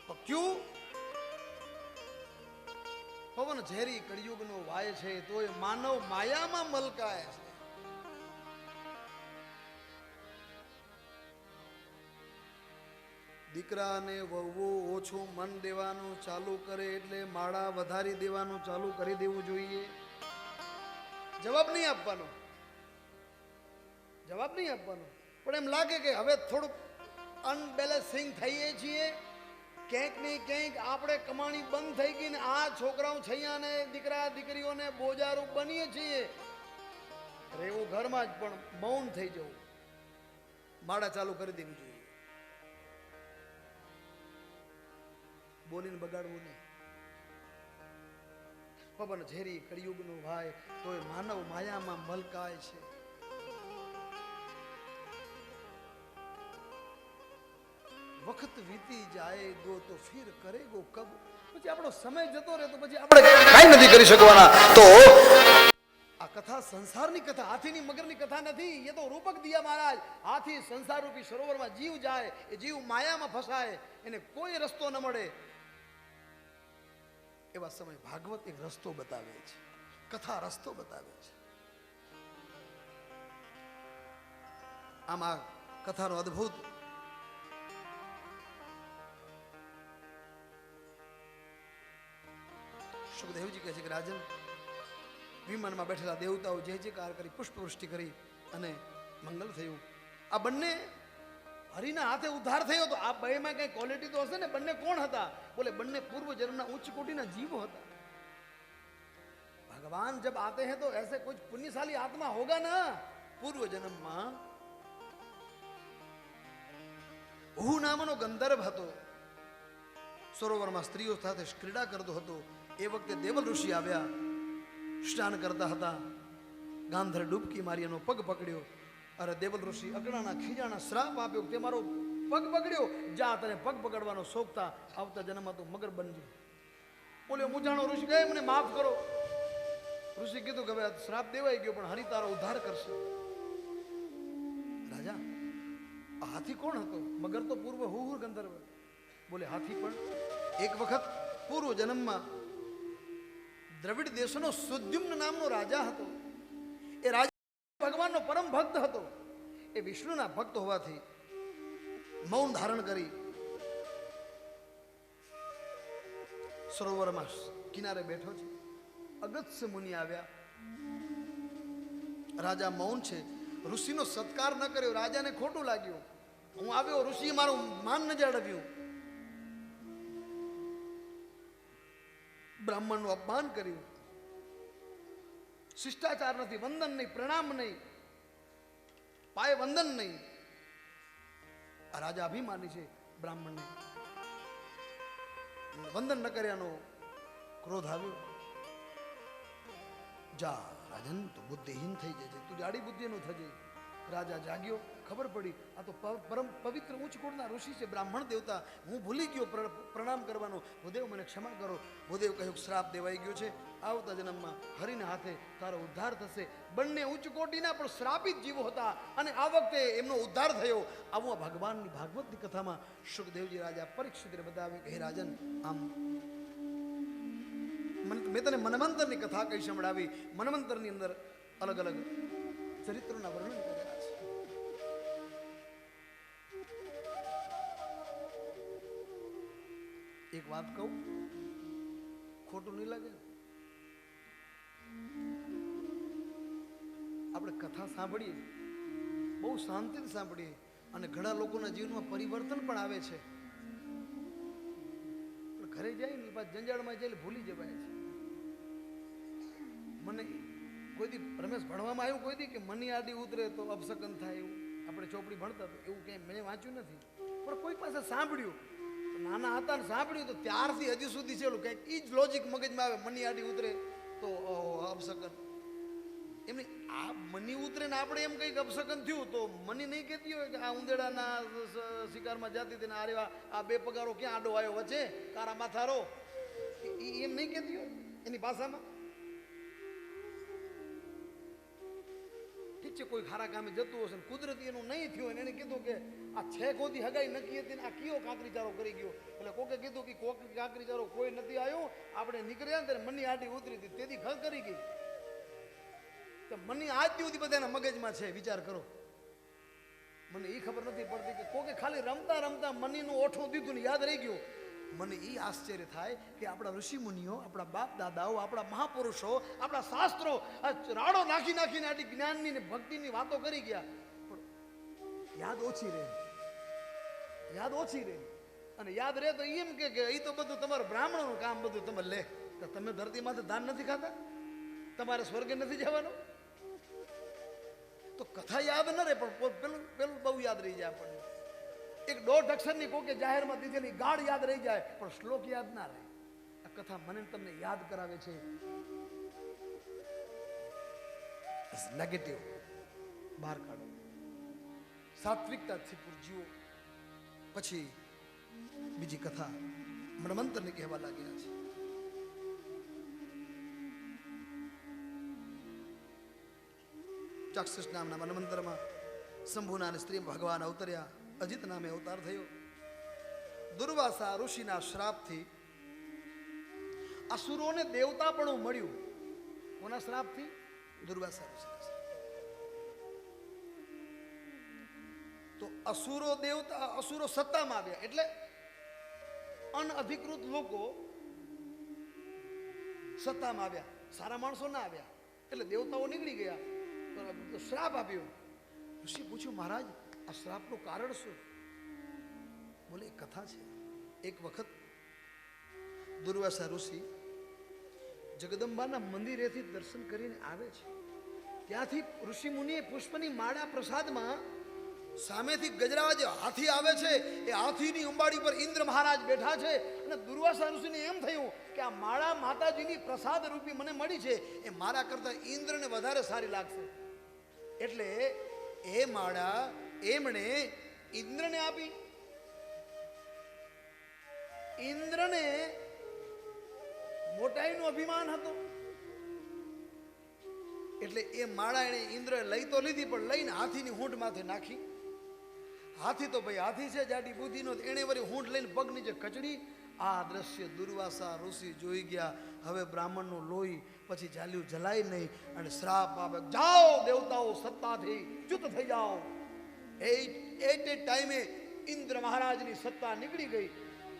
તો ક્યું? પવન ઝેરી કળિયુગનો વાય છે તોય માનવ માયામાં મલકાય છે. દીકરાને વહુ ઓછું મન દેવાનું ચાલુ કરે એટલે માળા વધારી દેવાનું ચાલુ કરી દેવું જોઈએ. જવાબ નહીં આપવાનો, જવાબ નહીં આપવાનો. પણ એમ લાગે કે હવે થોડુંક અનબેલેન્સિંગ થઈએ છીએ, ક્યાંક ને ક્યાંક આપણે કમાણી બંધ થઈ ગઈ ને આ છોકરાઓ છૈયાને દીકરા દીકરીઓને બોજારૂપ બનીએ છીએ. રહેવું ઘરમાં જ પણ મૌન થઈ જવું, માળા ચાલુ કરી દેવી જોઈએ, બોલીને બગાડવું નહીં. પવન ઝેરી કળિયુગનો ભાઈ તોય માનવ માયામાં મલકાય છે. વખત વીતી જાય ગો તો ફિર કરેગો કબ. પછી આપણો સમય જતો રહે તો પછી આપણે કાંઈ નથી કરી શકવાના. તો આ કથા સંસારની કથા, હાથીની મગરની કથા નથી. એ તો રૂપક દિયા મહારાજ. હાથી સંસાર રૂપી સરોવરમાં જીવ જાય, એ જીવ માયામાં ફસાય, એને કોઈ રસ્તો ન મળે. એવા સમય ભાગવત એક રસ્તો બતાવે છે, કથા રસ્તો બતાવે છે. આમ આ કથાનો અદ્ભુત સુખદેવજી કહે છે કે રાજન, વિમાનમાં બેઠેલા દેવતાઓ જે જયકાર કરી, પુષ્પવૃષ્ટિ કરી અને મંગલ થયું. આ બંને હરિના હાથે ઉદ્ધાર થયો. તો આ બેમાં કઈ ક્વોલિટી તો હશે ને. બંને કોણ હતા? બોલે બંને પૂર્વ જન્મના ઉચ્ચ કોટીના જીવો હતા. भगवान जब आते हैं तो ऐसे कुछ पुण्यशाली आत्मा होगा ना. पूर्व जन्म में હું નામનો ગંધર્વ હતો, સરોવરમાં સ્ત્રીઓ સાથે ક્રીડા કરતો હતો. એ વખતે દેવલ ઋષિ આવ્યા, સ્નાન કરતા હતા. ગાંધર ડૂબકી મારી એનો પગ પકડ્યો. અરે દેવલ ઋષિ અગણાના ખીજાના શ્રાપ આપ્યો, તે મારો પગ પકડ્યો. જા તને પગ પકડવાનો શોખતા, આવતા જન્મમાં તું મગર બનજો. બોલ્યો મૂંઝાણો ઋષિ કહે મને માફ કરો. ઋષિ કીધું કે હવે શ્રાપ દેવાઈ ગયો, પણ હરિ તારો ઉદ્ધાર કરશે. રાજા, આ હાથી કોણ હતો? મગર તો પૂર્વ હુહુર ગંધર્વ. બોલે હાથી પણ એક વખત પૂર્વ જન્મમાં દ્રવિડ દેશનો સુદ્યુમ્ન નામનો રાજા હતો. એ રાજા ભગવાનનો પરમ ભક્ત હતો. એ વિષ્ણુના ભક્ત હોવાથી મૌન ધારણ કરી સરોવરમાં કિનારે બેઠો છે. અગત્ય મુનિ આવ્યા. રાજા મૌન છે, ઋષિનો સત્કાર ન કર્યો. રાજાને ખોટું લાગ્યું. હું આવ્યો, ઋષિએ મારું માન ન જાળવ્યું, બ્રાહ્મણનું અપમાન કર્યું. શિષ્ટાચાર નથી, વંદન નહીં, પ્રણામ નહીં, પાય વંદન નહીં. આ રાજા અભિમાની છે. બ્રાહ્મણને વંદન ન કર્યાનો ક્રોધ આવ્યો. જા રાજન, તું બુદ્ધિહીન થઈ જજે, તું જાડી બુદ્ધિનું થજે. રાજા જાગ્યો, ખબર પડી આ તો પરમ પવિત્ર ઉચ્ચ કુળના ઋષિ છે, બ્રાહ્મણ દેવતા. હું ભૂલી ગયો પ્રણામ કરવાનો. ભૂદેવ મને ક્ષમા કરો. ભૂદેવ કહ્યું શ્રાપ દેવાઈ ગયો છે, આવતા જન્મમાં હરિના હાથે તારો ઉદ્ધાર થશે. બંને ઉચ્ચ કોટીના પણ શ્રાપિત જીવો હતા અને આ વખતે એમનો ઉદ્ધાર થયો. આવું આ ભગવાનની ભાગવતની કથામાં સુખદેવજી રાજા પરીક્ષિતને બતાવ્યું કે હે રાજન, આમ મેં તને મન્વંતરની કથા કઈ સંભળાવી. મન્વંતરની અંદર અલગ અલગ ચરિત્રોના વર્ણન કર્યા છે. એક વાત કહું, ખોટું નહીં લાગે? આપણે કથા સાંભળીએ, બહુ શાંતિથી સાંભળીએ અને ઘણા લોકોના જીવનમાં પરિવર્તન પણ આવે છે. પણ ઘરે જાય ને પાછા જંજાળમાં જઈને ભૂલી જવાય છે. મને કોઈ દી રમેશ ભણવામાં આવ્યું કોઈ દી કે મની આડી ઉતરે તો અપશકન થાય એવું? આપણે ચોપડી ભણતા તો એવું કંઈ મેં વાંચ્યું નથી, પણ કોઈ પાસે સાંભળ્યું. નાના હતા ને સાંભળ્યું તો ત્યારથી હજી સુધી છે કંઈક એ જ લોજિક મગજમાં આવે. મની આડી ઉતરે તો અપશકન. એમની આ મની ઉતરે ને આપણે એમ કંઈક અપશકન થયું તો મની નહીં કહેતી હોય કે આ ઉંદેડાના શિકારમાં જતી હતી ને આ બે પગારો ક્યાં આડો આવ્યો વચ્ચે કારા માથારો, એમ નહીં કહેતી હોય એની ભાષામાં? ઠીક છે, કોઈ ખારા કામે જતું હશે ને કુદરતી એનું નહીં થયું એને કીધું કે આ છે ખોદી હગાઈ નક્કી હતી ને આ કયો કાંકરીચારો કરી ગયો. એટલે કોકે કીધું કે કોક કાંકરીચારો કોઈ નથી આવ્યો, આપણે નીકળ્યા ને ત્યારે મની આડી ઉતરી હતી, તેથી ખર કરી ગઈ. તો મની આજ સુધી બધાના મગજમાં છે. વિચાર કરો, મને એ ખબર નથી પડતી કે કોકે ખાલી રમતા રમતા મનીનું ઓઠું દીધું ને યાદ રહી ગયું. મને એ આશ્ચર્ય થાય કે આપણા ઋષિ મુનિઓ, આપણા બાપ દાદાઓ, આપણા મહાપુરુષો, આપણા શાસ્ત્રો આ રાડો નાખી નાખીને આટલી જ્ઞાનની ને ભક્તિની વાતો કરી ગયા, પણ યાદ ઓછી રહે, યાદ ઓછી રહે. અને યાદ રહે તો એમ કે એ તો બધું તમારું બ્રાહ્મણોનું કામ, બધું તમે લે. તો તમે ધરતીમાંથી ધાન નથી ખાતા? તમારે સ્વર્ગે નથી જવાનું? તો કથા યાદ ન રહે, પણ પેલું પેલું બહુ યાદ રહી જાય આપણને. એક 1.5 અક્ષરની કોકે જાહેરમાં દીધેલી ગાઢ યાદ રહી જાય, પણ શ્લોક યાદ ના રહે. આ કથા મને તમને યાદ કરાવે છે. નેગેટિવ બહાર કાઢો, સાત્વિકતાથી જીવો. પછી બીજી કથા મન્વંતરને કહેવા લાગ્યા છે. ચાક્ષુષ નામના મન્વંતરમાં શંભુના અને સ્ત્રી ભગવાન અવતર્યા. અજિત નામે અવતાર થયો. દુર્વાસા ઋષિના શ્રાપથી અસુરોને દેવતાપણું મળ્યું. કોના શ્રાપથી? દુર્વાસા ઋષિના શ્રાપ. તો અસુરો સત્તામાં આવ્યા, એટલે અનઅધિકૃત લોકો સત્તામાં આવ્યા, સારા માણસો ના આવ્યા, એટલે દેવતાઓ નીકળી ગયા. તો શ્રાપ આપ્યો. ઋષિ પૂછ્યું, મહારાજ આ શ્રાપનું કારણ શું? બોલે એક કથા છે. એક વખત દુર્વાસા ઋષિ જગદંબાના મંદિરેથી દર્શન કરીને આવે છે. ત્યાંથી ઋષિ મુનિએ પુષ્પની માળા પ્રસાદમાં સામેથી ગજરાજ હાથી આવે છે. એ હાથીની અંબાડી પર ઇન્દ્ર મહારાજ બેઠા છે. અને દુર્વાસા ઋષિને એમ થયું કે આ માળા માતાજીની પ્રસાદ રૂપી મને મળી છે, એ મારા કરતા ઇન્દ્રને વધારે સારી લાગશે. એટલે એ માળા એમણે ઇન્દ્રને આપી. ઇન્દ્રને મોટાઈનું અભિમાન હતું, એટલે એ માળા એને ઇન્દ્રએ લઈ તો લીધી, પણ લઈને હાથીની હૂંઢ માથે નાખી. હાથી તો ભાઈ હાથી છે, જાડી બુદ્ધિનો. એને વળી હૂંઢ લઈને પગ નીચે કચડી. આ દ્રશ્ય દુર્વાસા ઋષિ જોઈ ગયા. હવે બ્રાહ્મણનું લોહી પછી જાલ્યું જલાય નહીં, અને શ્રાપ આપે, જાઓ દેવતાઓ સત્તાથી ચ્યુત થઈ જાઓ. એ ટાઈમે ઇન્દ્ર મહારાજની સત્તા નીકળી ગઈ.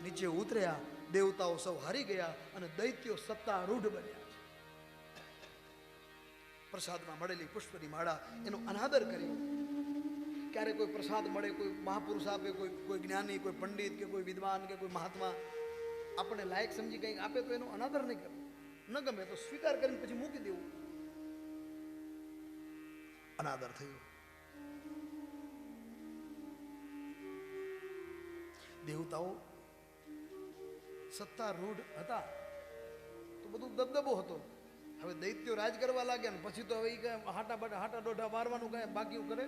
નીચે ઉતર્યા, દેવતાઓ સૌ હારી ગયા, અને દૈત્યો સત્તારૂઢ બન્યા. પ્રસાદમાં મળેલી પુષ્પની માળા એનો અનાદર કરી. ક્યારે કોઈ પ્રસાદ મળે, કોઈ મહાપુરુષ આપે, કોઈ જ્ઞાની, કોઈ પંડિત કે કોઈ વિદ્વાન કે કોઈ મહાત્મા આપણને લાયક સમજી કંઈક આપે તો એનો અનાદર નહીં કરવો. ન ગમે તો સ્વીકાર કરીને પછી મૂકી દેવું. અનાદર થયો. દેવતાઓ સત્તારૂઢ હતા તો બધું દબદબો હતો. હવે દૈત્યો રાજ કરવા લાગ્યા ને પછી તો હવે હાટા દોઢા મારવાનું કઈ બાકી કરે,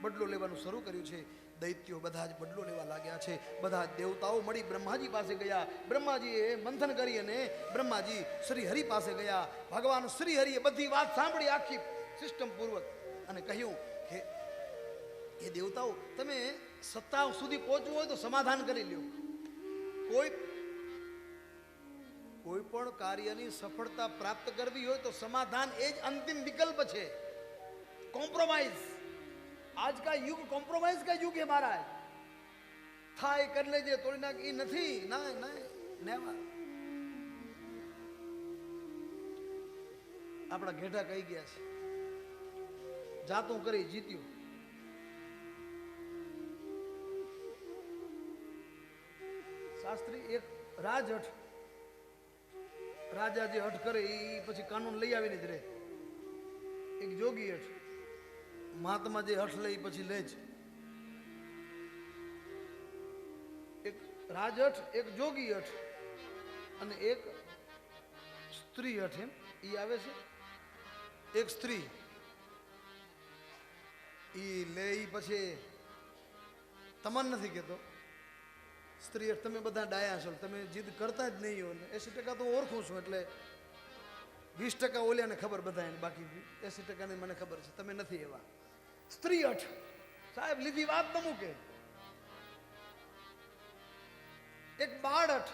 બદલો લેવાનું શરૂ કર્યું છે. દૈત્યો બધા જ બદલો લેવા લાગ્યા છે. બધા દેવતાઓ મળી બ્રહ્માજી પાસે ગયા. બ્રહ્માજીએ મંથન કરી અને બ્રહ્માજી શ્રી હરિ પાસે ગયા. ભગવાન શ્રી હરિએ બધી વાત સાંભળી આખી સિસ્ટમ પૂર્વક, અને કહ્યું કે એ દેવતાઓ, તમે સત્તા સુધી પહોંચવું હોય તો સમાધાન કરી લ્યો. કોઈ પણ કાર્યની સફળતા પ્રાપ્ત કરવી હોય તો સમાધાન એ જ અંતિમ વિકલ્પ છે. કોમ્પ્રોમાઇઝ, आज का युग कॉम्प्रोमाइज का युग है महाराज. થાય કરી લેજે, તોડી નાખ, એ નથી. ના નેવર. આપણા ઘેટા કહી ગયા છે, જાતું કરી જીત્યું. શાસ્ત્રી એક રાજહઠ, રાજા જે હઠ કરે એ પછી કાનૂન લઈ આવીને જ રહે. એક જોગી હઠ, મહાત્મા જે હઠ લઈ પછી લે જ. એક રાજહઠ, એક જોગી હઠ, અને એક સ્ત્રી હઠ. એમ એ આવે છે. એક સ્ત્રી ઈ લે, ઈ પછી તમને નથી કહેતો, સ્ત્રી હઠ. તમે બધા ડાયા છો, તમે જીદ કરતા જ નહીં હો. 80% તો ઓળખું છું, એટલે 20% ઓલ્યાને ખબર બધા, બાકી 80% મને ખબર છે, તમે નથી એવા. સ્ત્રી હઠ સાહેબ, લીધી વાત તો મૂકે. એક બાળ હઠ.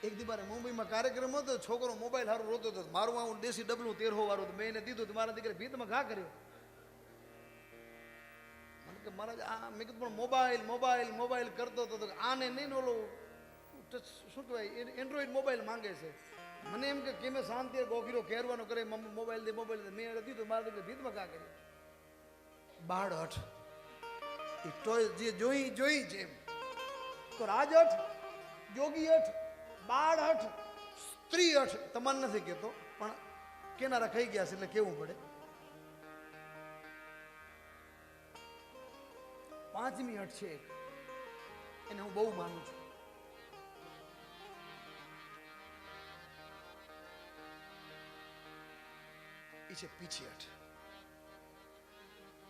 એક દી મારે મુંબઈમાં કાર્યક્રમ હતો, છોકરો મોબાઈલ હારું રોતો હતો. મારું આવું દેશી ડબલું 13 વાળું મેં એને દીધું. મારા દીકરે ભીતમાં ઘા કર્યો. મને કે મહારાજ આ મેં કીધું પણ મોબાઈલ મોબાઈલ મોબાઈલ કરતો હતો તો આને નહીં ને ઓલો ટચ શું કહેવાય એન્ડ્રોઈડ મોબાઈલ માંગે છે. મને એમ કે કેમે શાંતિ ગોખીરો ખેરવાનો કરે મોબાઈલ દે મેં દીધું મારા દીકરે ભીતમાં કા કરી બાળ હઠ એ ટોય જે જોઈ છે એમ તો રાજ હઠ જોગી હઠ બાળ હઠ સ્ત્રી હઠ તમારે નથી કહેતો પણ કેનારા ખાઈ ગયા છે એટલે કેવું પડે. પાંચમી હઠ છે એને હું બહુ માનું છું. એ છે પીછેહટ.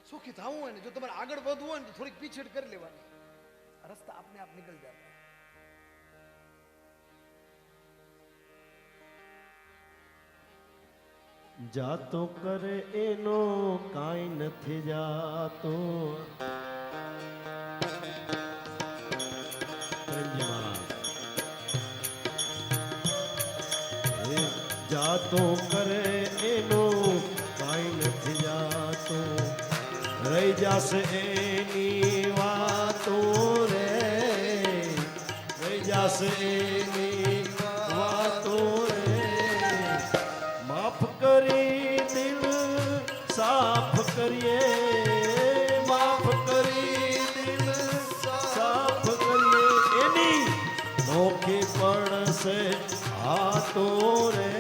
સુખી થવું હોય ને જો તમારે આગળ વધવું હોય ને તો થોડીક પીછેહટ કરી લેવાની, રસ્તા આપને આપ નીકળ જતા. જાતો કરે એનો કાંઈ નથી જાતો. જાતો કરે એનો કાંઈ નથી જાતો, રહી જશે એની વાતો રે, રહી જશે એની વાતો રે. માફ કરી દિલ સાફ કરીએ, માફ કરી દિલ સાફ કરીએ, એની નોખી પડશે હાથો રે.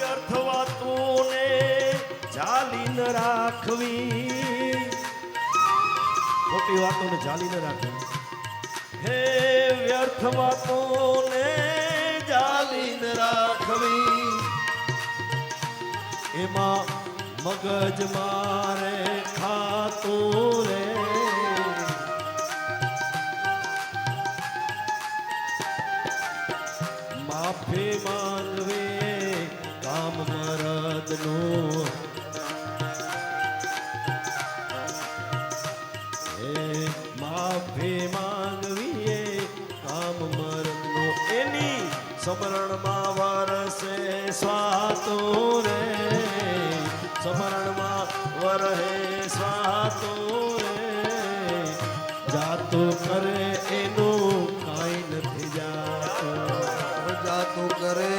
વ્યર્થ વાતોને જાલી ન રાખવી, ખોટી વાતોને જાલી ન રાખવી. હે વ્યર્થ વાતોને જાલી ન રાખવી, એમાં મગજ મારે ખાતું રે. માફી માંગવી કામ મરદનું, માફી માંગવીએ કામ મરદનું, એની સમરણમાં વરસે સ્વાતો રે, સમરણમાં વરહે સ્વાતો રે. જાતો કરે એનું કાંઈ નથી જાતું, જાતું કરે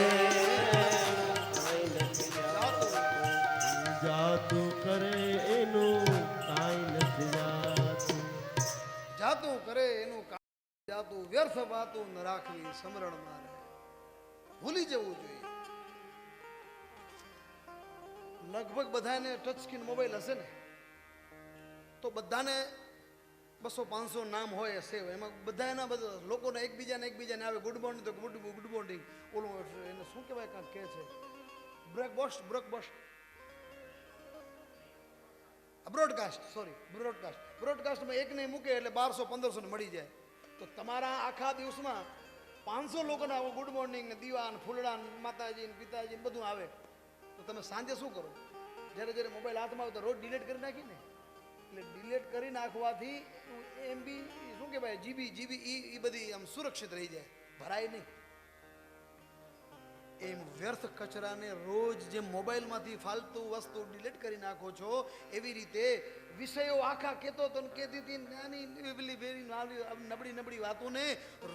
જાતું કરે એનું કાંઈ નથી જાતું. જાતું કરે એનું કામ જાતું, વ્યર્થ વાતું ન રાખવી સમરણમાં રહે. ભૂલી જવું જોઈએ. લગભગ બધાને ટચ સ્ક્રીન મોબાઈલ હશે ને તો બધાને 200-500 નામ હોય હશે. એમાં બધા લોકોને એકબીજાને આવે ગુડ મોર્નિંગ તો ગુડ મોર્નિંગ, ઓલું એને શું કહેવાય કાંક કહે છે બ્રેકફાસ્ટ બ્રોડકાસ્ટમાં એક નહીં મૂકે એટલે 1200-1500 મળી જાય. તો તમારા આખા દિવસમાં 500 લોકોને આવો ગુડ મોર્નિંગ ને દીવાન ફૂલડાન માતાજી ને પિતાજી ને બધું આવે તો તમે સાંજે શું કરો? જ્યારે મોબાઈલ હાથમાં આવે તો રોજ ડિલીટ કરી નાખી ને. એટલે ડિલીટ કરી નાખવાથી એમબી શું કહેવાય જીબી એ બધી આમ સુરક્ષિત રહી જાય, ભરાય નહીં. એમ વ્યર્થ કચરાને રોજ જે મોબાઈલમાંથી ફાલતુ વસ્તુ ડિલીટ કરી નાખો છો એવી રીતે વિષયો આખા કહેતો હતો કહેતી હતી નાની નબળી વાતોને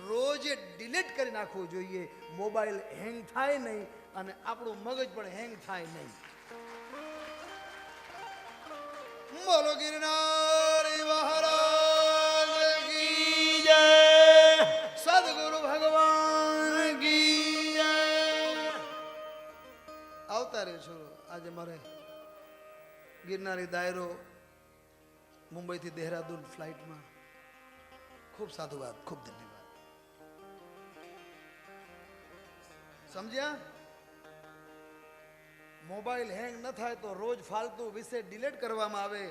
રોજ ડિલીટ કરી નાખવું જોઈએ. મોબાઈલ હેંગ થાય નહીં અને આપણું મગજ પણ હેંગ થાય નહીં. બોલો ગિરનારી મહારાજ કી જય, સદગુરુ ભગવાન કી જય. આવતા રહેશો. આજે મારે ગિરનારી દાયરો મુંબઈથી દેહરાદૂન ફ્લાઇટમાં. ખૂબ સાધુવાદ, ખૂબ ધન્યવાદ. સમજ્યા? મોબાઈલ હેંગ ન થાય તો રોજ ફાલતુ વિષય ડિલીટ કરવામાં આવે.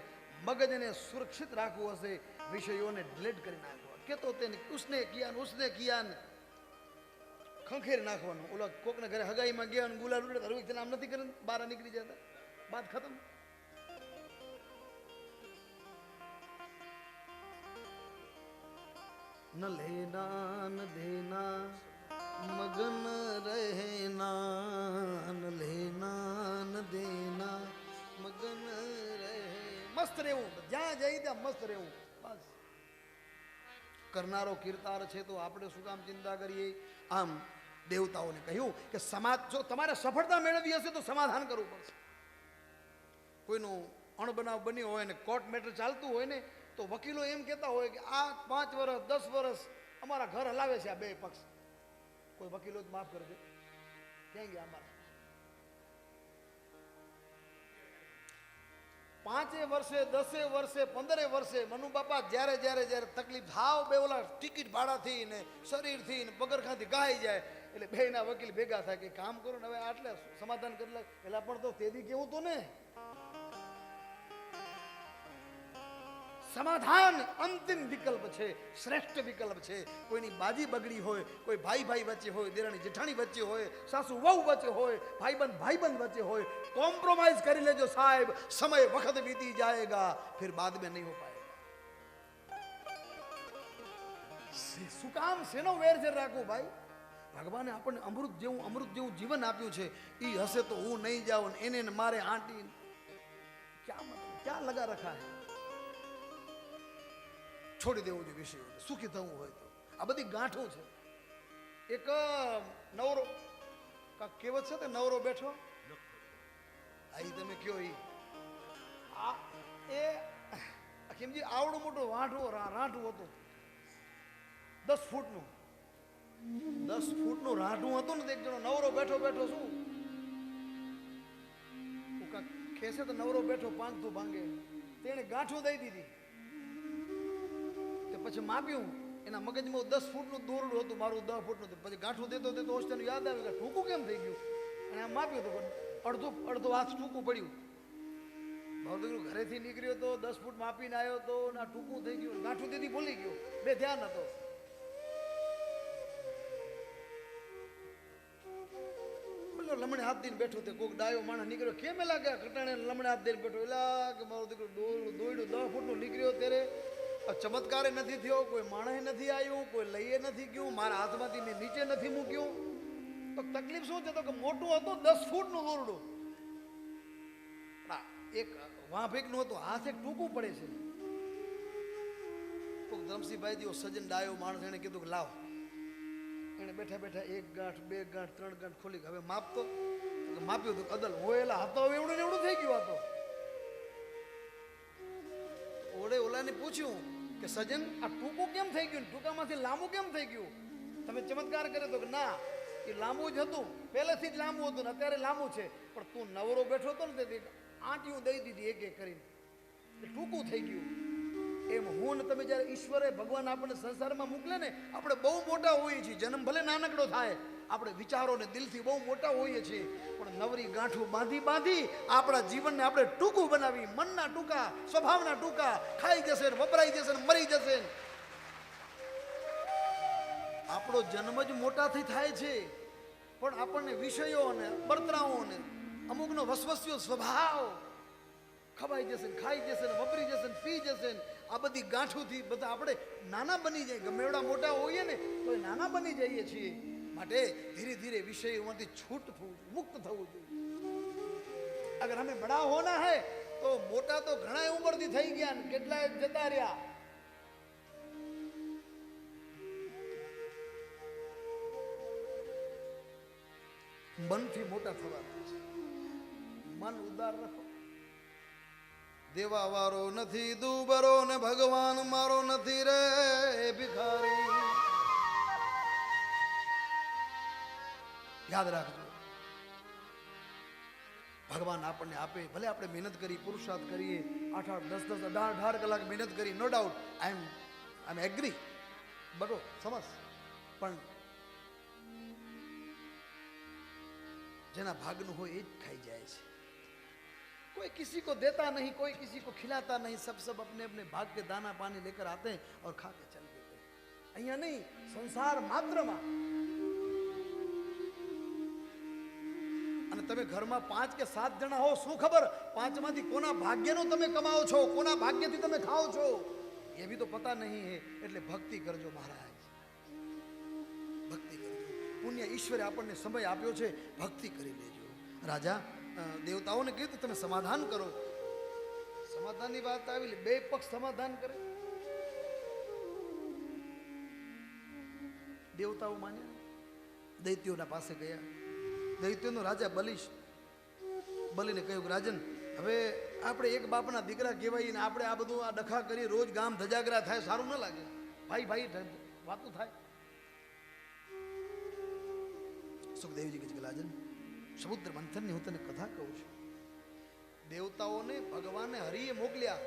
મગજને સુરક્ષિત રાખવું હશે, વિષયોને ડિલીટ કરી નાખવા. કે તો તેને ઉસને કિયા ખંખેર નાખવાનું. ઓલા કોકના ઘરે હગાઈમાં ગયા અને ગુલાલ ઉડે રોહિત આમ નથી કરે, બહાર નીકળી જતા, બાત ખતમ. ન લેના ન દેના મગન રહેના, ન લેના ન દેના મગન રહે. મસ્ત રહેવું, જ્યાં જઈ ત્યાં મસ્ત રહેવું બસ. કરનારો કીર્તાર છે તો આપણે શું કામ ચિંતા કરીએ. આમ દેવતાઓને કહ્યું કે જો તમારે સફળતા મેળવી હશે તો સમાધાન કરવું પડશે. કોઈનું અણબનાવ બન્યો હોય ને કોર્ટ મેટર ચાલતું હોય ને તો વકીલો એમ કહેતા હોય કે આ 5 વર્ષ 10 વર્ષ અમારા ઘર હલાવે છે આ બે પક્ષ. કોઈ વકીલો જ માફ કરજો, ક્યાં ગયા અમારા 5 વર્ષે 10 વર્ષે 15 વર્ષે મનુ બાપા જ્યારે જ્યારે જ્યારે તકલીફ થાવ બે ઓલા ટિકિટ ભાડાથી ને શરીરથી ને પગરખાથી ગાઈ જાય એટલે બેના વકીલ ભેગા થાય કે કામ કરો ને હવે આટલે સમાધાન કરી લે. પેલા પણ તો તેદી કેવું તો ને સમાધાન અંતિમ વિકલ્પ છે, શ્રેષ્ઠ વિકલ્પ છે. કોઈની બાજી બગડી હોય, કોઈ ભાઈ ભાઈ વચ્ચે હોય, દેરાણી જેઠાણી વચ્ચે હોય, સાસુ વહુ વચ્ચે હોય, ભાઈબંધ વચ્ચે હોય, કોમ્પ્રોમાઇઝ કરી લેજો સાહેબ, સમય વખત बीती जाएगा फिर बाद में नहीं हो पाएगा. શું કામ શેનો વેર છે રાખવું ભાઈ? ભગવાને આપણને અમૃત જેવું જીવન આપ્યું છે. એ હશે તો હું નહીં જાઉં એને મારે આંટી ક્યાં લગા રખા હે. છોડી દેવું જોઈએ વિષય, સુખી થવું હોય તો. આ બધી ગાંઠો છે. એક નવરો કહેવત છે તે નવરો બેઠો આ તમે કયો એ કેમજી આવડું મોટું રાંઠું હતું 10 ફૂટનું 10 ફૂટનું રાંઠું હતું ને એક જણો નવરો બેઠો શું ખેસે તો નવરો બેઠો પાંગતું ભાંગે. તેને ગાંઠું દઈ દીધી. પછી માપ્યું, એના મગજમાં 10 ફૂટનું દોરડું હતું, મારું 10 ફૂટનું હતું. પછી ગાંઠું દેતો હોસ્ટેલનું યાદ આવ્યું કે ટૂંકું કેમ થઈ ગયું. અને આમ માપ્યું તો અડધો હાથ ટૂંકું પડ્યું. ભાવદગરું ઘરેથી નીકળ્યો તો 10 ફૂટ માપીને આવ્યો તો આ ટૂંકું થઈ ગયું. ગાંઠું દીધી ભૂલી ગયો, બે ધ્યાન હતો. લમણે હાથ દઈને બેઠો તે કોઈક ડાયો માણસ નીકળ્યો. કેમ એલા ગયા કટાણે લમણે હાથ દઈને બેઠો? એલા કે મારો દીકરો દોડ્યું 10 ફૂટનું નીકળ્યો ત્યારે ચમત્કારે નથી થયો, કોઈ માણસ નથી આવ્યું, કોઈ લઈએ નથી ગયું, મારા હાથમાંથી મેં નીચે નથી મૂક્યું. તો તકલીફ શું છે તો કે મોટું હતું 10 ફૂટનું દોરડું, એક વાંભેકનું હતું, હાથ એક ટૂંકું પડે છે. કોઈક ધરમસિંહભાઈ જેવો સજ્જન ડાયો માણસ એને કીધું કે લાવ. એને બેઠા 1 ગાંઠ 2 ગાંઠ 3 ગાંઠ ખોલી હવે માપતો માપ્યું હતું અદલ હોયેલા હતો. હવે એવડું થઈ ગયું હતો. ઓલાને પૂછ્યું કે સજન આ ટૂંકું કેમ થઈ ગયું, ટૂંકામાંથી લાંબુ કેમ થઈ ગયું? તમે ચમત્કાર કર્યો તો કે ના, એ લાંબુ જ હતું, પહેલેથી જ લાંબુ હતું ને અત્યારે લાંબુ છે. પણ તું નવરો બેઠો હતો ને તે આંટીઓ દઈ દીધી એક કરીને, ટૂંકું થઈ ગયું. એમ હું ને તમે જ્યારે ઈશ્વરે ભગવાન આપણને સંસારમાં મોકલે ને, આપણે બહુ મોટા હોઈએ છીએ. જન્મ ભલે નાનકડો થાય, આપણે વિચારોને દિલથી બહુ મોટા હોઈએ છીએ, પણ નવરી ગાંઠું બાંધી આપણા જીવનને આપણે ટૂંકું બનાવી. મનના ટૂંકા, સ્વભાવના ટૂંકા, ખાઈ જશે ને વપરાઈ જશે ને મરી જશે. આપણો જન્મ જ મોટાથી થાય છે, પણ આપણને વિષયો અને બળતરાઓ ને અમુકનો વસવસ્યો સ્વભાવ ખવાઈ જશે ને ખાઈ જશે ને વપરી જશે ને પી જશે ને આ બધી ગાંઠોથી બધા આપણે નાના બની જાય. ગમે એવડા મોટા હોઈએ ને તો નાના બની જઈએ છીએ. માટે ધીરે ધીરે વિષયોમાંથી છૂટ થવું, મુક્ત થવું જોઈએ. અગર હમે બડા હોના હૈ તો મોટા તો ઘણા ઉંમરથી થઈ ગયા ને કેટલાય જતા રહ્યા. મનથી મોટા થવાનું છે. મન ઉદાર રાખો. દેવા વારો નથી દુબરો ને ભગવાન મારો નથી રે ભિખારી. યાદ રાખજો, ભગવાન આપણને આપે, ભલે આપણે મહેનત કરી, પુરુષાર્થ કરીએ, 8-8, 10-10, 18 કલાક મહેનત કરી, નો ડાઉટ, આઈ એમ એગ્રી, બરો સમજ. પણ જેના ભાગનું હોય એ જ ખાઈ જાય છે. कोई किसी को देता नहीं, कोई किसी को खिलाता नहीं, सब अपने अपने भाग के दाना पानी लेकर आते हैं और खा के चल देते हैं. અહીંયા નહીં, સંસાર માત્રમાં તમે ઘરમાં 5 કે 7 જણા હો, શું ખબર 5માંથી કોના ભાગ્યનો તમે કમાઓ છો, કોના ભાગ્યથી તમે ખાઓ છો, એ બી તો પતા નહીં હે. એટલે ભક્તિ કરજો મહારાજ, ભક્તિ કરજો. પુણ્ય ઈશ્વરે આપણને સમય આપ્યો છે, ભક્તિ કરી લેજો. રાજા દેવતાઓને કીધું તમે સમાધાન કરો. સમાધાનની વાત આવી, બે પક્ષ સમાધાન કરે. દેવતાઓ માન્યા, દૈત્યોના પાસે ગયા. દૈત્યોનો રાજા બલીને કહ્યું, રાજન હવે આપણે એક બાપના દીકરા કહેવાય ને આપણે આ બધું આ ડખા કરી રોજ ગામ ધજાગરા થાય, સારું ન લાગે. ભાઈ ભાઈ વાતું થાય. સુખદેવજી કહે છે કે રાજન, સમુદ્ર મંથનની હું તને કથા કહું છું. દેવતાઓને ભગવાને હરિએ મોકલ્યા,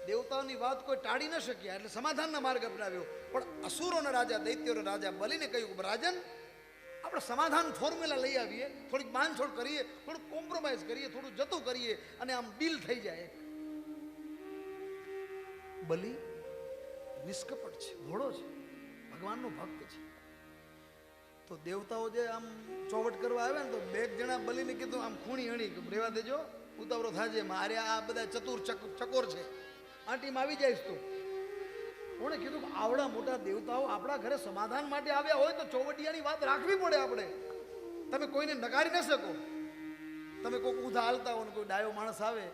દેવતાઓની વાત કોઈ ટાળી ન શક્યા, એટલે સમાધાનના માર્ગ અપનાવ્યો. પણ અસુરોના રાજા, દૈત્યોના રાજા બલીને કહ્યું, રાજન આપણે સમાધાન ફોર્મ્યુલા લઈ આવીએ, થોડીક બાંધછોડ કરીએ, થોડુંક કોમ્પ્રોમાઇઝ કરીએ, થોડું જતું કરીએ અને આમ ડીલ થઈ જાય. બલી નિષ્કપટ છે, ભોળો છે, ભગવાનનો ભક્ત છે. તો દેવતાઓ જે આમ ચોવટ કરવા આવ્યા ને, તો બે જણા બલીને કીધું, આમ ખૂણી હણી રેવા દેજો, ઉતાવળો થાજે, મારે આ બધા ચતુર ચકોર છે, આ ટીમ આવી જાય તું. કોણે કીધું કે આવડા મોટા દેવતાઓ આપણા ઘરે સમાધાન માટે આવ્યા હોય તો ચોવટિયાની વાત રાખવી પડે આપણે. તમે કોઈને નકારી ન શકો. તમે કોઈ ઊંધા હાલતા હો ને કોઈ ડાયો માણસ આવે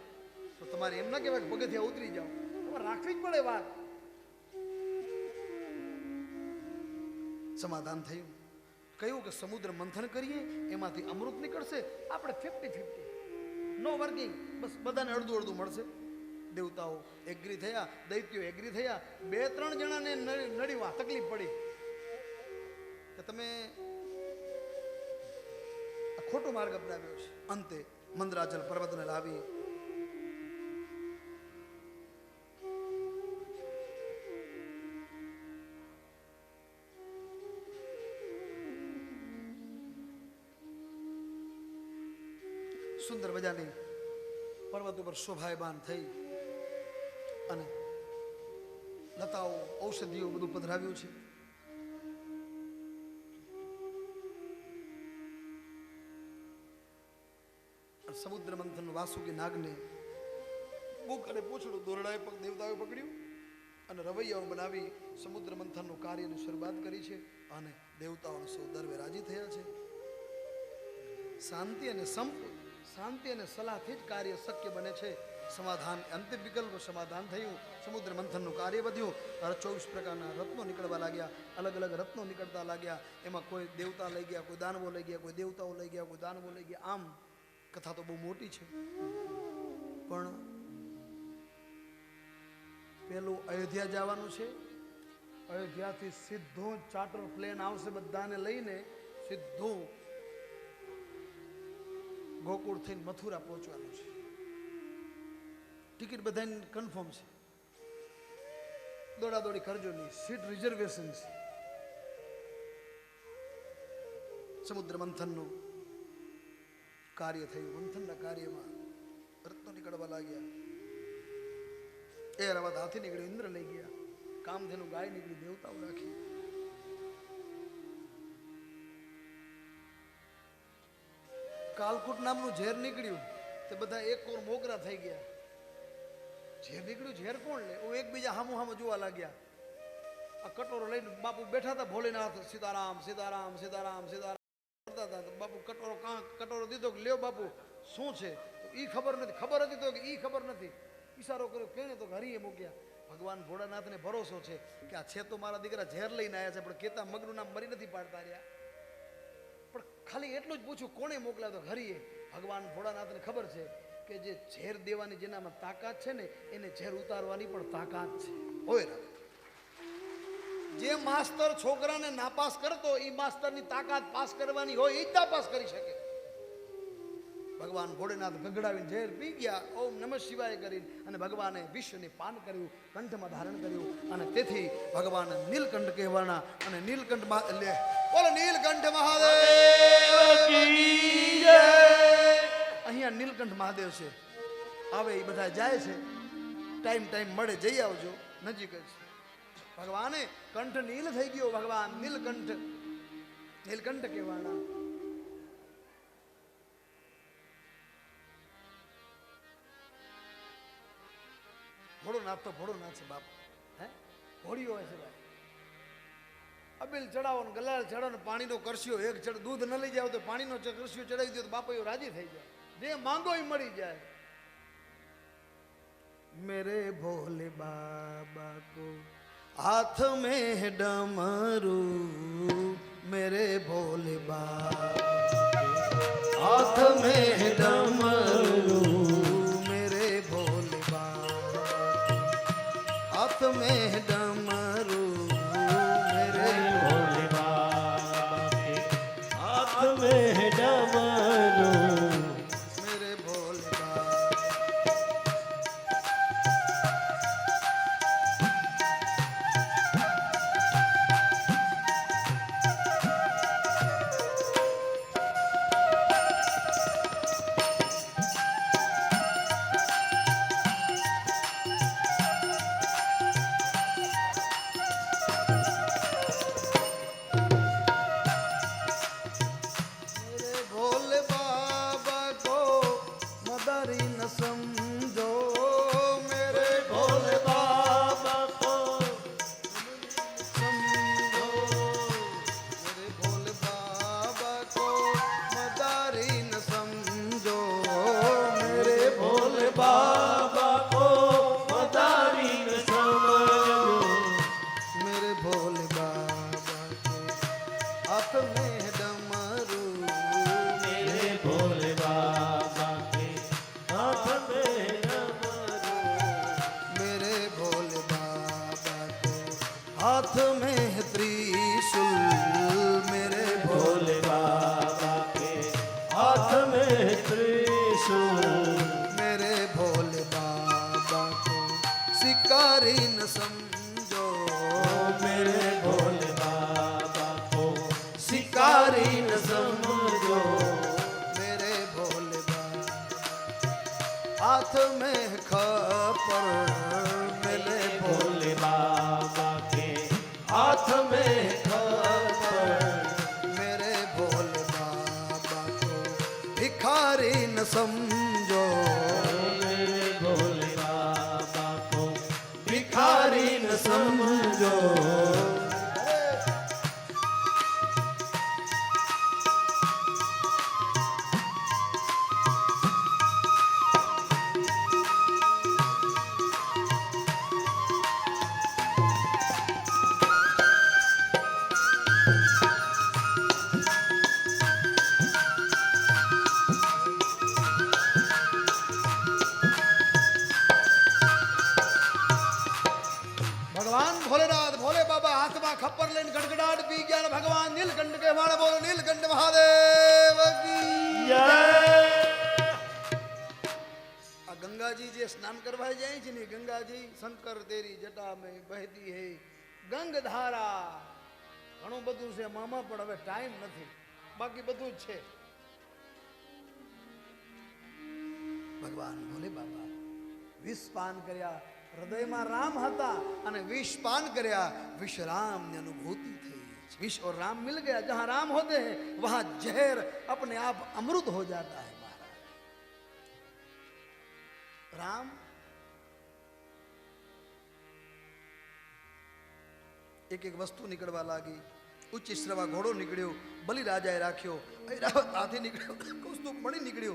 તો તમારે એમ ના કહેવાય કે પગથિયા ઉતરી જાઓ, તમારે રાખવી જ પડે વાત. સમાધાન થયું. કહ્યું કે સમુદ્ર મંથન કરીએ, એમાંથી અમૃત નીકળશે, આપણે 50-50, નો વર્કિંગ, બસ બધાને અડધું અડધું મળશે. દેવતાઓ એગ્રી થયા, દૈત્યો એગ્રી થયા. 2-3 જણાને નડીવા તકલીફ પડી કે તમે ખોટો માર્ગ અપનાવ્યો છે. અંતે મંદરાચલ પર્વતને લાવી સુંદર મજાની પર્વત ઉપર શોભાયમાન થઈ અને લતાઓ, ઔષધિઓ બધું પધરાવ્યું છે. સમુદ્ર મંથન વાસુકી નાગને મુખ અને પૂછડું દોરડાએ દેવતાઓએ પકડ્યું અને રવૈયાઓ બનાવી સમુદ્ર મંથનનું કાર્યની શરૂઆત કરી છે. અને દેવતાઓને સૌ દરવે રાજી થયા છે. શાંતિ અને સલાહથી જ કાર્ય શક્ય બને છે. સમાધાન, અંતિમ વિકલ્પ સમાધાન થયું. સમુદ્ર મંથનનું કાર્ય વધ્યું. 24 પ્રકારના રત્નો નીકળવા લાગ્યા, અલગ અલગ રત્નો નીકળતા લાગ્યા. એમાં કોઈ દેવતા લઈ ગયા, કોઈ દાનવો લઈ ગયા, કોઈ દેવતાઓ લઈ ગયા, કોઈ દાનવો લઈ ગયા. આમ કથા તો બહુ મોટી છે. પણ પેલું અયોધ્યા જવાનું છે. અયોધ્યાથી સીધું ચાર્ટર પ્લેન આવશે, બધાને લઈને સીધું ગોકુળ થઈને મથુરા પહોંચવાનું છે. ટિકિટ બધાને કન્ફર્મ છે, દોડાદોડી કરજો નહીં, સીટ રિઝર્વેશન છે. સમુદ્ર મંથનનું કાર્ય થયું. મંથનના કાર્યમાં રત્નો નીકળવા લાગ્યા. એરાવત હાથી નીકળ્યું, ઇન્દ્ર લઈ ગયા. કામધેનુ ગાય નીકળી, દેવતાઓ રાખી. કાલકૂટ નામનું ઝેર નીકળ્યું, તે બધા એક કોર મોગરા થઈ ગયા. ઝેર નીકળ્યું, ઝેર કોણ લે? એકબીજા હામું હામું જોવા લાગ્યા. આ કટોરો લઈને બાપુ બેઠા હતા, ભોલેનાથ સીતારામ સીતારામ સીતારામ સીતારામ કરતા હતા. બાપુ કટોરો દીધો કે લ્યો બાપુ શું છે? તો ઈ ખબર નથી. ખબર હતી તો ઈ ખબર નથી. ઈશારો કર્યો, કેને? તો હરીએ મૂક્યા. ભગવાન ભોળાનાથને ભરોસો છે કે આ છે તો મારા દીકરા ઝેર લઈને આવ્યા છે, પણ કેતા મગનું નામ મરી નથી પાડતા રહ્યા. પણ ખાલી એટલું જ પૂછ્યું, કોણે મોકલ્યા? તો હરીએ. ભગવાન ભોળાનાથને ખબર છે કે જે ઝેર દેવાની જેનામાં તાકાત છે ને, એને ઝેર ઉતારવાની પણ તાકાત છે. હોય ને, જે માસ્તર છોકરાને નાપાસ કરતો, એ માસ્તરની તાકાત પાસ કરવાની હોય, એ જ નાપાસ કરી શકે. ભગવાન ભોળેનાથ ગગડાવીને ઝેર પી ગયા, ઓમ નમઃ શિવાય કરીને, અને ભગવાને વિશ્વને પાન કર્યું, કંઠમાં ધારણ કર્યું. અને તેથી ભગવાન નીલકંઠ કહેવાના. અને નીલકંઠ બોલો નીલકંઠ મહાદેવ કી જય. અહીંયા નીલકંઠ મહાદેવ છે. આવે એ બધા જાય છે. ટાઈમ મળે જઈ આવજો, નજીક જ. ભગવાને કંઠ નીલ થઈ ગયો. ભગવાન નીલકંઠ કહેવાના. ને આજ તો ઘોડો ના છે બાપ, હે ઘોડીઓ હોય છે ભાઈ. અબીલ ચડાવો ને ગલાલ ચડાવો ને પાણીનો કરશિયો એક દૂધ ન લઈ જાવ તો પાણીનો કરશિયો ચડાવી દો તો બાપા રાજી થઈ જાય, જે માંગો એ મળી જાય. मेरे भोले बाबा को हाथ में डमरू, मेरे भोले बाबा हाथ में डमरू, मेरे भोले बाबा हाथ में डमरू, मेरे भोले बाबा के हाथ में डमरू, मेरे भोले बाबा. समझो मेरे भोले बाबा को, समझो मेरे भोले बाबा को मदारी न समझो, मेरे भोले बाबा को मदारी न समझो, मेरे भोले बाबा के हाथ में डमरू, मेरे भोले बाबा के हाथ में डमरू, मेरे भोले बाबा के हाथ में त्रिशूल, मेरे भोले बाबा के हाथ में त्रिशूल, मेरे भोले बाबा को शिकारी न समझो, मेरे भोले बाबा को शिकारी शिकारी न न समझो, मेरे भोले बाबा हाथ में खपर, मेरे भोले भोले बाबा के हाथ में खपर, मेरे भोले बाबा को भिखारी न समझो, मेरे भोले बाबा को भिखारी न समझो, भगवान भोलेनाथ भोले बाबा हाथ में खप्पर लेन गड़गड़ाट पी गया न भगवान नीलकंठ के वाण बोलो नीलकंठ महादेव की आ गंगा जी जे स्नान करवा जाए છે ને गंगा जी शंकर तेरी जटा में बहती है गंग धारा ઘણું બધું છે મામા પણ હવે ટાઈમ નથી બાકી બધું જ છે. ભગવાન ભોલે બાબા વિષ પાન કર્યા, હૃદયમાં રામ હતા અને વિષ પાન કર્યા, વિષ रामની अनुभूति थी. विष और राम मिल गया, जहां राम होते हैं वहां जहर अपने आप अमृत हो जाता है. महाराज राम एक एक वस्तु निकलवा लागी. उच्च श्रवा घोड़ो निकळ्यो, बलि राजाए राख्यो, ऐरावत हाथी निकळ्यो, कौस्तुभ मणि निकळ्यो,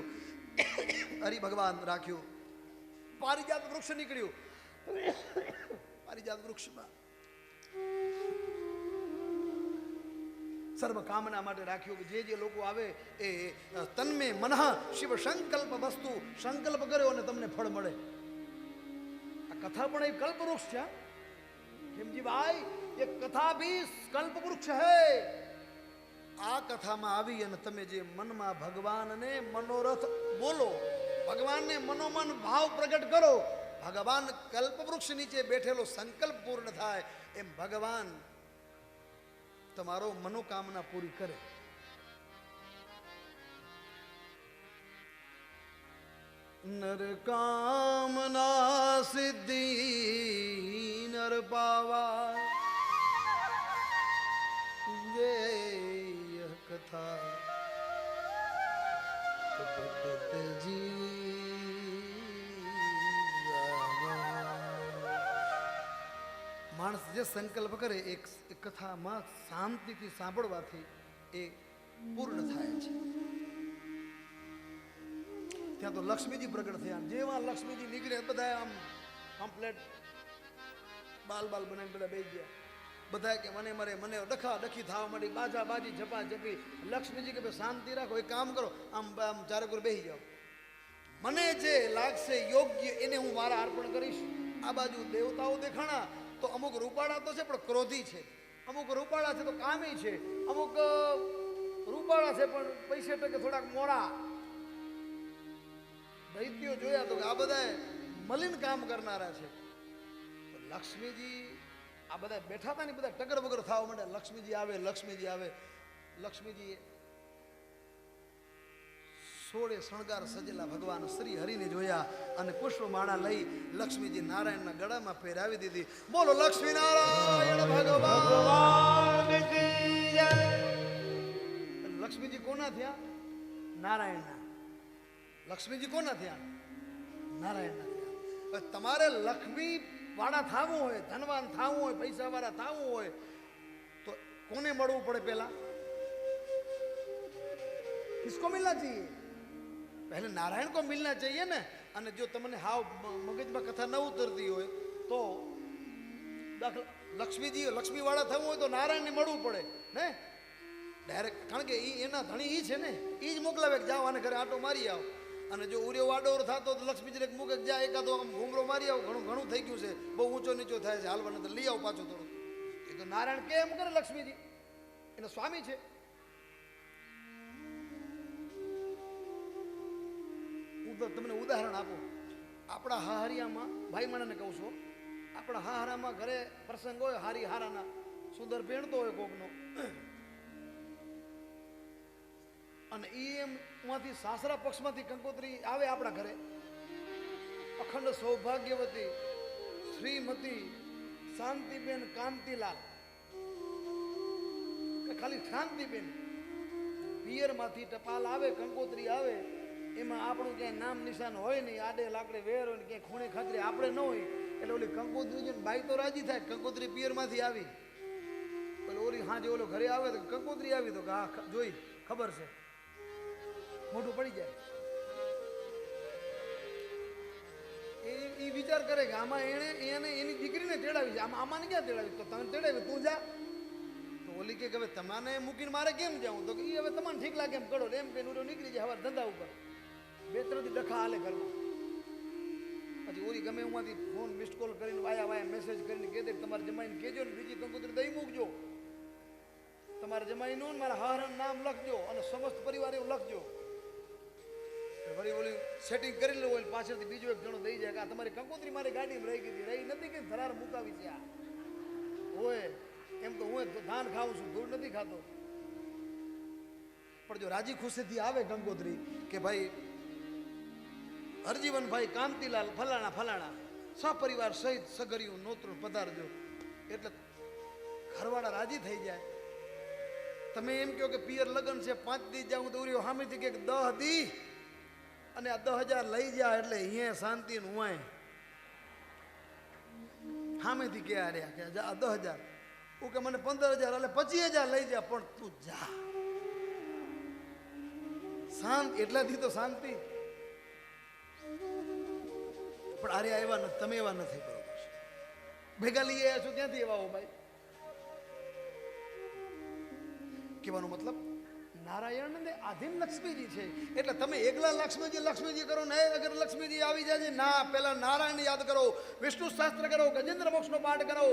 हरि भगवान राख्यो, पारिजात वृक्ष निकळ्यो, पारिजात वृक्षમાં સર્વ કામના માટે રાખ્યું કે જે લોકો આવે એ તન્મે મનઃ શિવ સંકલ્પ વસ્તુ સંકલ્પ કર્યો અને તમને ફળ મળે. આ કથા પણ એક કલ્પવૃક્ષ છે. ખેમજી ભાઈ ये कथा भी कल्प वृक्ष है. आ कथा में आवी अने तमे जे मन में भगवान ने मनोरथ बोलो, भगवान ने मनोमन भाव प्रकट करो, भगवान कल्प वृक्ष नीचे बैठेलो संकल्प पूर्ण थाय एम भगवान तमारो मनोकामना पूरी करे. नर कामना सिद्धि नर पावा, ये यह कथा कपट जी માણસ જે સંકલ્પ કરે એક કથામાં શાંતિથી સાંભળવાથી એ પૂર્ણ થાય છે. ત્યાં તો લક્ષ્મીજી પ્રગટ થયા. જેવા લક્ષ્મીજી નીકળે બધા આમ કમ્પ્લેટ બાલ બનાવીને બધા બેસી ગયા. બધા કે મને ડખા ડખી થવા માંડી, બાજા બાજી ઝપા ઝપી. લક્ષ્મીજી કે ભાઈ શાંતિ રાખો, એક કામ કરો, આમ ચારેકોર બેસી જાઓ. મને જે લાગશે યોગ્ય એને હું મારા અર્પણ કરીશ. આ બાજુ દેવતાઓ દેખાણા તો અમુક રૂપાળા તો છે પણ ક્રોધી છે, અમુક રૂપાળા છે તો કામી છે, અમુક રૂપાળા છે પણ પૈસે ટકે થોડાક મોડા. દૈત્યો જોયા તો આ બધા મલિન કામ કરનારા છે. લક્ષ્મીજી આ બધા બેઠા હતા ને બધા ટગર બગર થવા માંડે. લક્ષ્મીજી આવે, લક્ષ્મીજી આવે. લક્ષ્મીજીએ 16 શણગાર સજેલા ભગવાન શ્રી હરિને જોયા અને પુષ્પમાળા લઈ લક્ષ્મીજી નારાયણના ગળામાં પહેરાવી દીધી. બોલો લક્ષ્મી નારાયણ ભગવાન કી જય. લક્ષ્મીજી કોના થયા? નારાયણના. લક્ષ્મીજી કોના થયા? નારાયણના થયા. હવે તમારે લક્ષ્મી વાળા થવું હોય, ધનવાન થવું હોય, પૈસા વાળા થવું હોય તો કોને મળવું પડે? પહેલા કિસકો મિલના चाहिए? पहले नारायण को मिलना चाहिए ने. અને જો તમને હાવ મગજમાં કથા ન ઉતરતી હોય તો લક્ષ્મીજી લક્ષ્મી વાળા થવું હોય તો નારાયણને મળવું પડે ને ડાયરેક્ટ. કારણ કે એના ધણી ઈ છે ને, ઈ જ મોકલાવે કે જાઓ આને ઘરે આટો મારી આવો. અને જો ઉર્યો વાડોર થતો તો લક્ષ્મીજીને મૂકે જા એકાદો આમ ઘૂમરો મારી આવો, ઘણું થઈ ગયું છે, બહુ ઊંચો નીચો થાય છે, હાલવાને તો લઈ આવો પાછું થોડું. એ તો નારાયણ કેમ કરે? લક્ષ્મીજી એના સ્વામી છે. તમને ઉદાહરણ આપું. આપણા હાહરિયામાં ભાઈ માણાને કહું છું, આપણા હાહરામાં ઘરે પ્રસંગ હોય, હારી હારાના સુંદર પહેણતો હોય કોકનો, અને એ એમ માંથી સાસરા પક્ષમાંથી કંકોત્રી આવે આપણા ઘરે, અખંડ સૌભાગ્યવતી શ્રીમતી શાંતિબેન કાંતિલાલ, ખાલી શાંતિબેન, પિયરમાંથી ટપાલ આવે, કંકોત્રી આવે, એમાં આપણું ક્યાંય નામ નિશાન હોય નહીં, આડે લાકડે વેર હોય ને ક્યાંય ખૂણે ખાતરી આપણે ન હોય, એટલે ઓલી કંકોત્રી જોઈને બાઈ તો રાજી થાય, કંકોત્રી પિયરમાંથી આવી. એટલે ઓલી હાજે ઓલો ઘરે આવે તો કંકોત્રી આવી તો હા જોઈ ખબર છે, મોઢું પડી જાય. એ વિચાર કરે કે આમાં એને એની દીકરીને તેડાવી છે, આમાં ક્યાં તેડાવી? તો તમે તેડાવી, તું જા. તો ઓલી કે હવે તમારે મૂકીને મારે કેમ જાઉં? તો એ હવે તમને ઠીક લાગે એમ કરો એમ કે નીકળી જાય હવા ધંધા ઉપર. 2-3 દી ડખા હાલે ઘરમાં. પછી ઓલી ગમે એમાંથી ફોન મિસ્ડ કોલ કરીને વાયા મેસેજ કરીને કહે દે તમારે જમાઈને કહેજો ને બીજી કંકોત્રી દઈ મૂકજો, તમારે જમાઈનું મારા હારણ નામ લખજો અને સમસ્ત પરિવાર એવું લખજો. વળી ઓલી સેટિંગ કરી લો, પાછળથી બીજો એક જણો દઈ જાય કે આ તમારી કંકોત્રી મારી ગાડીમાં રહી ગઈ, રહી નથી કે ધરાર મુકાવી છે. આ હોય એમ તો હું ધાન ખાઉં છું, ધૂળ નથી ખાતો. પણ જો રાજી ખુશીથી આવે કંકોત્રી કે ભાઈ હરજીવનભાઈ કાંતિલાલ ફલાણા ફલાણા સપરિવાર સહિત સગર્યું નોતરું પધારજો, એટલે ઘરવાળા રાજી થઈ જાય. તમે એમ કહો કે પિયર લગ્ન છે 5 દી જાઉં તો ઉર્યો સામેથી કે 10 દી અને આ 10,000 લઈ જાય એટલે અહીંયા શાંતિ નું હોય. સામેથી કે આ રહ્યા કે જા 10,000, હું કે મને 15,000 એટલે 25,000 લઈ જા, પણ તું જા શાંત. એટલાથી તો શાંતિ. પણ અરે એવા નથી, તમે એવા નથી, બરોબર છે. ભેગા લઈ આવ્યા છો ત્યાંથી એવા હો ભાઈ. કહેવાનો મતલબ નારાયણ ને આધીન લક્ષ્મીજી છે, એટલે તમે એકલા લક્ષ્મીજી કરો ને અગર લક્ષ્મીજી આવી જાય ના, પેલા નારાયણ યાદ કરો, વિષ્ણુ શાસ્ત્ર કરો, ગજેન્દ્ર મોક્ષનો પાઠ કરો,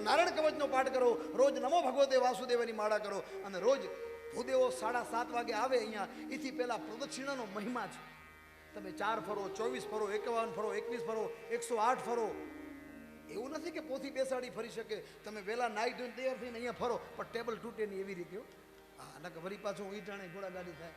નારાયણ કવચનો પાઠ કરો, રોજ નમો ભગવતે વાસુદેવની માળા કરો, અને રોજ ભૂદેવો 7:30 વાગે આવે અહીંયા. એથી પહેલા પ્રદક્ષિણાનો મહિમા છે. તમે 4 ફરો, 24 ફરો, 51 ફરો, 21 ફરો, 108 ફરો. એવું નથી કે પોથી બેસાડી ફરી શકે. તમે વહેલા નાઈ ધોઈને તૈયાર થઈને અહીંયા ફરો, પણ ટેબલ તૂટે નહીં એવી રીતે. હા, નકર વળી પાછું ઈટાણે ઘોડા ગાડી થાય.